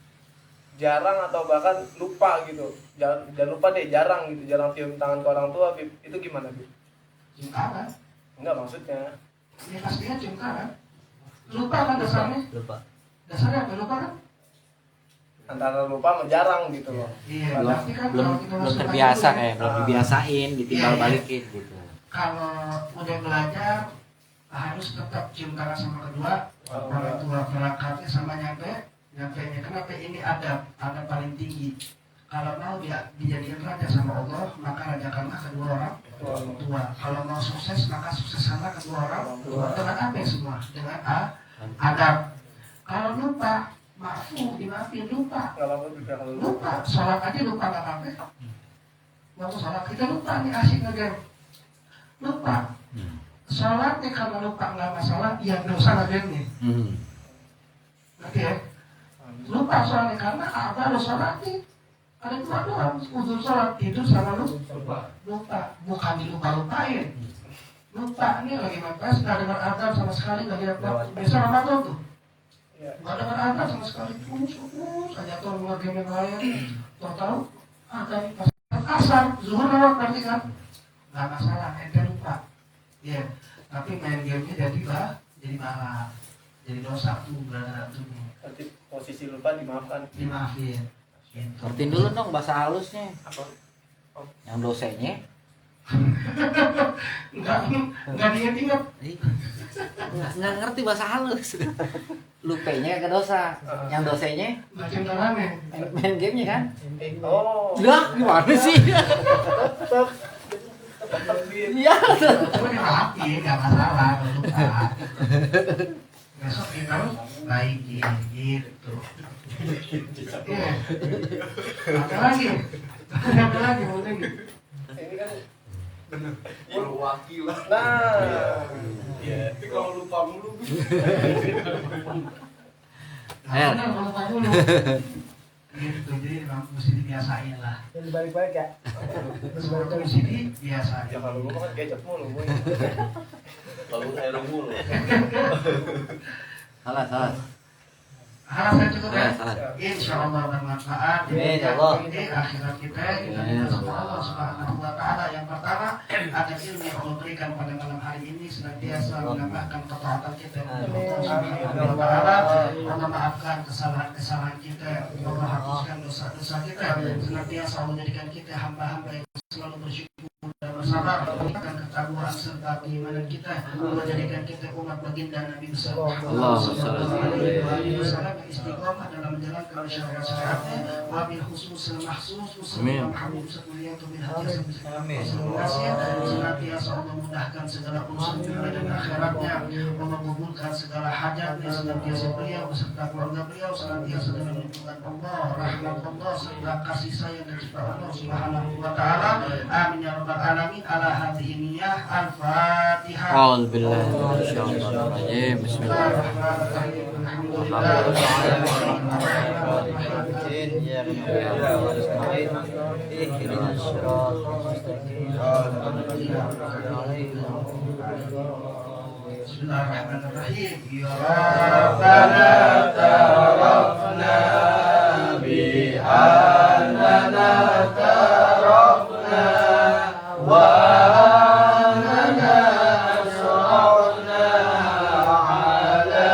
jarang atau bahkan lupa gitu. Jangan lupa deh, jarang gitu, jarang cium tangan ke orang tua Bib. Itu gimana Bib? Cium tangan? Enggak maksudnya. Ya pastinya cium tangan. Lupa kan dasarnya? Lupa. Dasarnya apa? Lupa kan? Antara lupa sama jarang gitu loh. Iya, belum berarti kan belum kalau kita belum masuk terbiasa lagi kayak dulu, belum dibiasain ditinggal Iya. balikin gitu. kalau udah belajar harus tetap cium tangan sama kedua orang tua, perangkatnya sama nyampenya. Kenapa? Ini adab paling tinggi. Kalau mau dia dijadikan raja sama Allah, maka rajakanlah kedua orang tua. Kalau mau sukses, maka sukseskanlah kedua orang tua. Dengan apa semua? Dengan adab. Kalau lupa, dimaafin, lupa. Lupa, sholat aja lupa nggak apa-apa. Waktu sholat kita lupa nih, asik ngegame. Lupa. Sholat nih karena lupa nggak masalah, yang dosa ngegame nih. Ngerti ya? Lupa soalnya karena ada sholat nih. Ada dua doang, uzur sholat, tidur sama lupa. Bukan dilupa-lupain. Lupa, ini lagi mepes, gak dengar azan sama sekali, gak lihat waktu. Biasa Ramadan tuh gak dengar azan sama sekali, terus aja tuh nge-game yang lain. Tahu azan pas asar, zuhur lewat berarti kan gak masalah, ente lupa. Iya, tapi main gamenya jadi malah jadi dosa tuh, berada tuh. Nanti posisi lupa dimaafkan. Dimaafin. Ngertiin dulu dong bahasa halusnya. Apa? Yang dosennya. Enggak diingat. Nggak ngerti bahasa halus. Lupenya kagak dosa. Yang dosennya Macam tangannya. main gamenya kan. Oh. Lah gimana sih? Iya. Cuma dimaafin, nggak masalah, nggak lupa. Besok kita baikin gitu. Iya. Apa lagi? Apa lagi mau lagi? Ini kan perwakilan. Kalau lupa mulu. Ayo. Kalau lupa dulu. Gitu, jadi mesti dibiasain lah. Yang dibalik-balik ya. Terus baru di sini biasa. Kalau lupa kan kecap mulu. Kalau air mulu. Salah. Harapan cukup ya. Salah. Insya Allah bermanfaat. Amin, ya Allah. Ini akhirat kita minta sama Allah Subhanahu Wa Taala. Yang pertama agar ilmu yang Allah berikan pada malam hari ini senantiasa menambahkan ketaatan kita kepada Allah Subhanahu Wa Taala. Allah maafkan kesalahan-kesalahan kita. Allah hapuskan dosa-dosa kita. Senantiasa Allah menjadikan kita hamba-hamba yang selalu bersyukur dan bersabar, meningkatkan ketakwaan serta keimanan kita, menjadikan kita umat baginda Nabi besar Muhammad sallallahu wasallam istiqomah dalam menjalankan syariat-syariatnya, wabil khusus mahsus Muhammad Muhammad mulia bil hati senantiasa Allah mudahkan segala urusan dunia dan akhiratnya, Allah mengabulkan segala hajatnya, senantiasa beliau beserta keluarga beliau senantiasa dalam lindungan Allah, rahmat Allah serta kasih sayang dan cipta Allah Subhanahu Wa Taala. Amin ya rabbal alamin. Ala hadhihi niyyah al-Fatihah. Alhamdulillah. Masyaallah. Bismillahirrahmanirrahim. Bismillahirrahmanirrahim. Ya Rabbana tarafna bi annana tarafna wa annana asrafna ala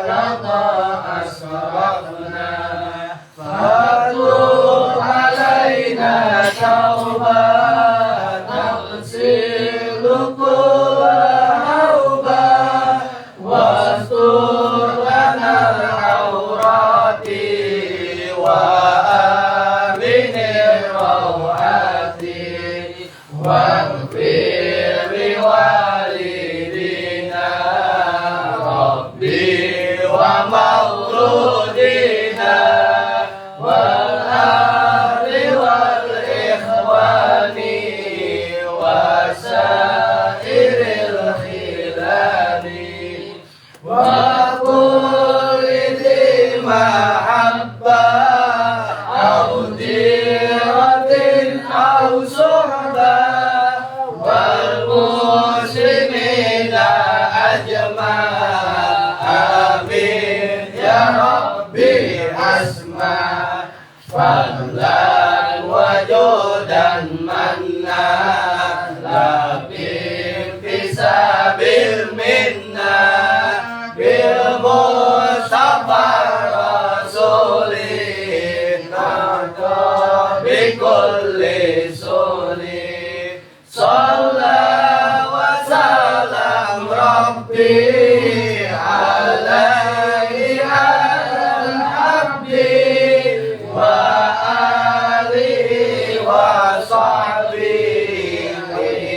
rada asrafna fatub alaina taubatan taghsilu fadlan wajudan manna labim fisabil minna bil mustafa rasulin nata bikulli suli sallallahu wa salam rabbi alaihi al-habdi wa alihi wa sahbihi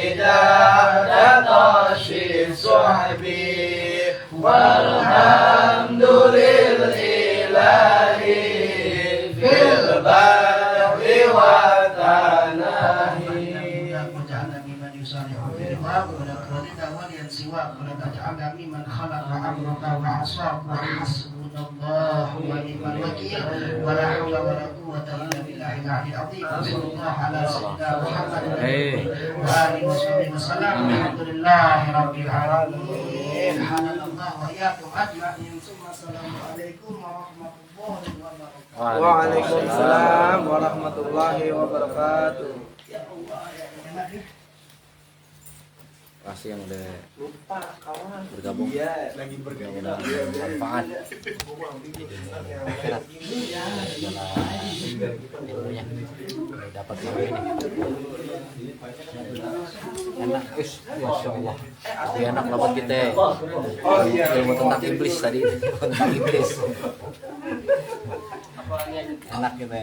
hidayatashi suhbi walhamdulillahi fil barri wa tanahi waj'alna mimman yusari'u fil barri wa la turidna waliyan siwa wa la taj'alna mimman khalaqa amraka wa 'asaka wa hasbunallahu wa ni'mal wakeel wa la hawla wa la quwwata illa billahil 'aliyyil 'azim sallallahu ala sayyidina Muhammad wa alihi wasallam alhamdulillahi rabbil alamin hanallahu wa iyyakum ajma'in summa assalamu alaikum warahmatullahi wabarakatuh. Waalaikumsalam warahmatullahi wabarakatuh. Ya Allah ya Kasih yang udah Lupa kawan. bergabung. Iya, lagi bergabung. Manfaat. Ilmunya dapat ini. Enak, masya Allah. Lebih enak dapat kita. Ilmu tentang iblis tadi. Tentang iblis. Enak kita.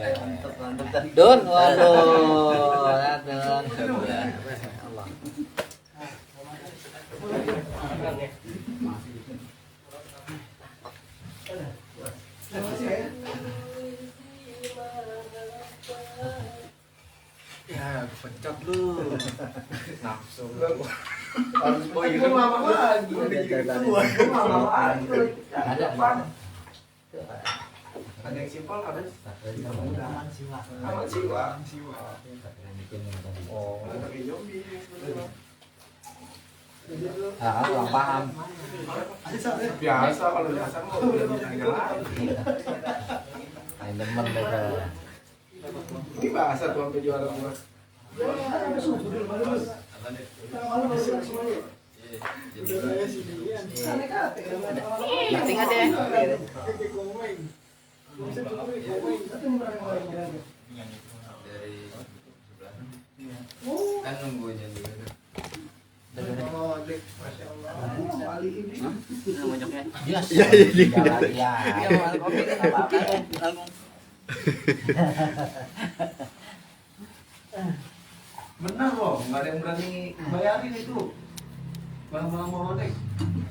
Don, waduh, Don. Allah. belakang ya. Ya, pencet lu. Nafsu. Harus itu lama lagi. Lama lagi. Ada Ada yang simpel harus Aman sih Wak. amat siwa. Oh. Pakai zombie sebenarnya. Ah, kurang paham. Biasa kalau biasa mau udah bisa nyalain. Main demen mereka. Ini bahasa tuh sampai juara gua. Meeting ada. Kan nunggu aja dulu. Banyaknya. Yes. Ya. Kopi kan apa-apa. Benar loh, nggak ada yang berani bayarin itu. Barang-barang morodek.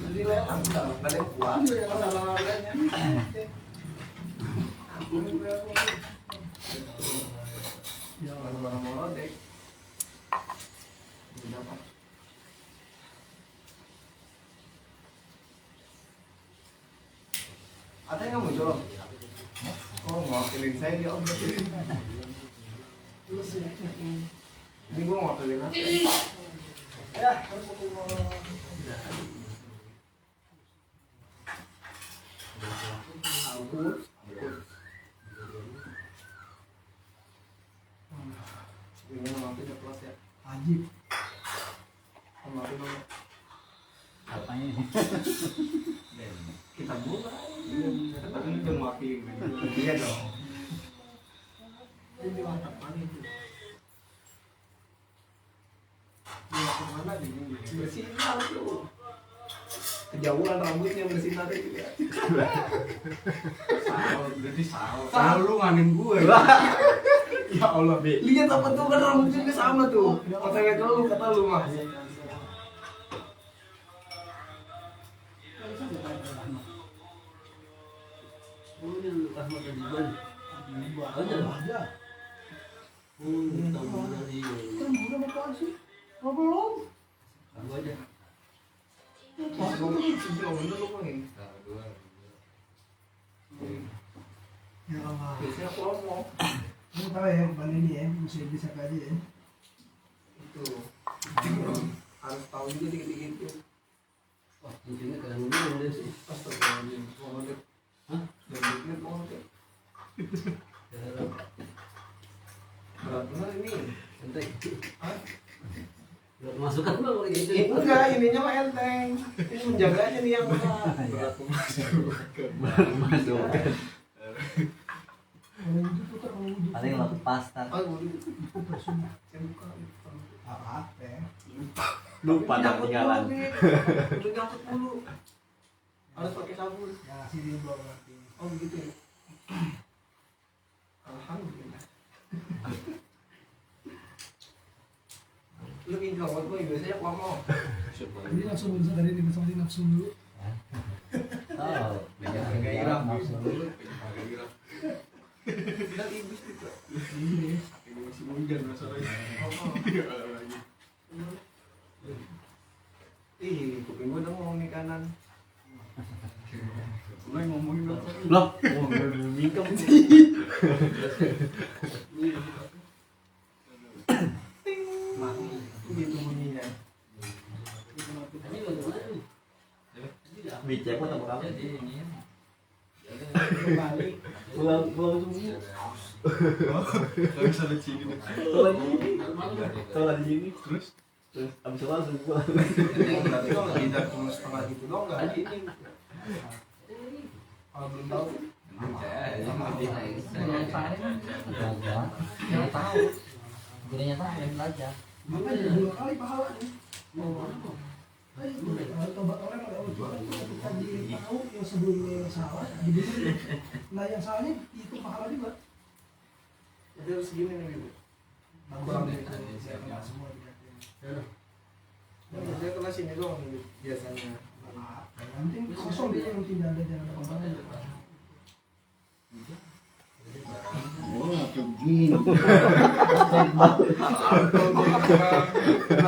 Jadi lelang udah, nggak ada yang kuat. Masalah harganya. Barang-barang morodek. Ada yang nggak mau jual? Oh, ngawakilin saya dia om. Ini gua ngawakilin apa? Ya, ini nanti udah kelas ya. Wajib. Kemarin dong. Apanya ini? Kita mulai. Tapi ini udah makin. Iya dong. Ini mantap mana itu? Iya kemana di bersinar tuh. Kejauhan rambutnya bersinar itu ya. Sal, jadi sal lu nganin gue. Ya Allah, lihat apa tuh kan rambutnya sama tuh. Katanya ke lu, kata lu mah. Biasanya promo. Kamu tahu ya, Bang ini ya, mesti bisa kaji ya. Itu harus tahu juga dikit-dikit tuh. Wah, mungkinnya kadang dulu deh sih. Astagfirullahaladzim, pokoknya. Hah? Dan dikit pokoknya. Berat bener ini. Santai. Hah? Udah masukkan bang lagi itu. Enggak, ininya mah enteng. Ini menjaganya nih yang berat. Berat memasukkan. Paling lepas tar. Oh, waduh. Saya buka. Apa ya? Lupa dah ketinggalan. Udah nyangkut mulu. Harus pakai sabun. Yang ngasih dia bawa nanti. Oh begitu ya. Alhamdulillah. Lu ingin ngomong gue biasanya gua mau. Jadi langsung bisa dari ini masing-masing nafsu dulu. Oh, Gairah. langsung dulu. Dan iblis juga. Ini Ini masih hujan masalahnya. Ih, kuping gua udah ngomong nih kanan. Gue ngomongin apa? Loh, oh, udah mingkem. Mati. Gitu bunyinya. Ini bagaimana nih? Bicek apa kamu? Jadi ini ya. Kembali. Pulang semua. Gak bisa dicini. Kalau di sini Terus? abis itu langsung pulang. Berarti kalau tidak cuma setengah gitu dong nggak ada ini. Kalau belum tahu. Yang tahu. Gunanya tahu yang belajar. makanya 2 kali pahalanya. Kalau tobat orang kalau ketika dia tahu yang sebelumnya yang salah, dibenerin. Nah yang salahnya itu pahala juga. Jadi harus gini nih, Ibu. Kurang dari itu, semua dikatain. Biasanya kelas sini doang biasanya. Nanti kosong dia yang tidak ada jalan apa-apa. Oh, begini.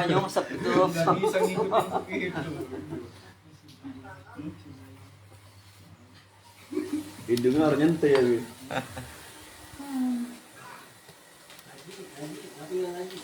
Nyungsep itu. Nggak bisa ngikutin gitu. Hidungnya harus nyentuh ya. Lagi lagi.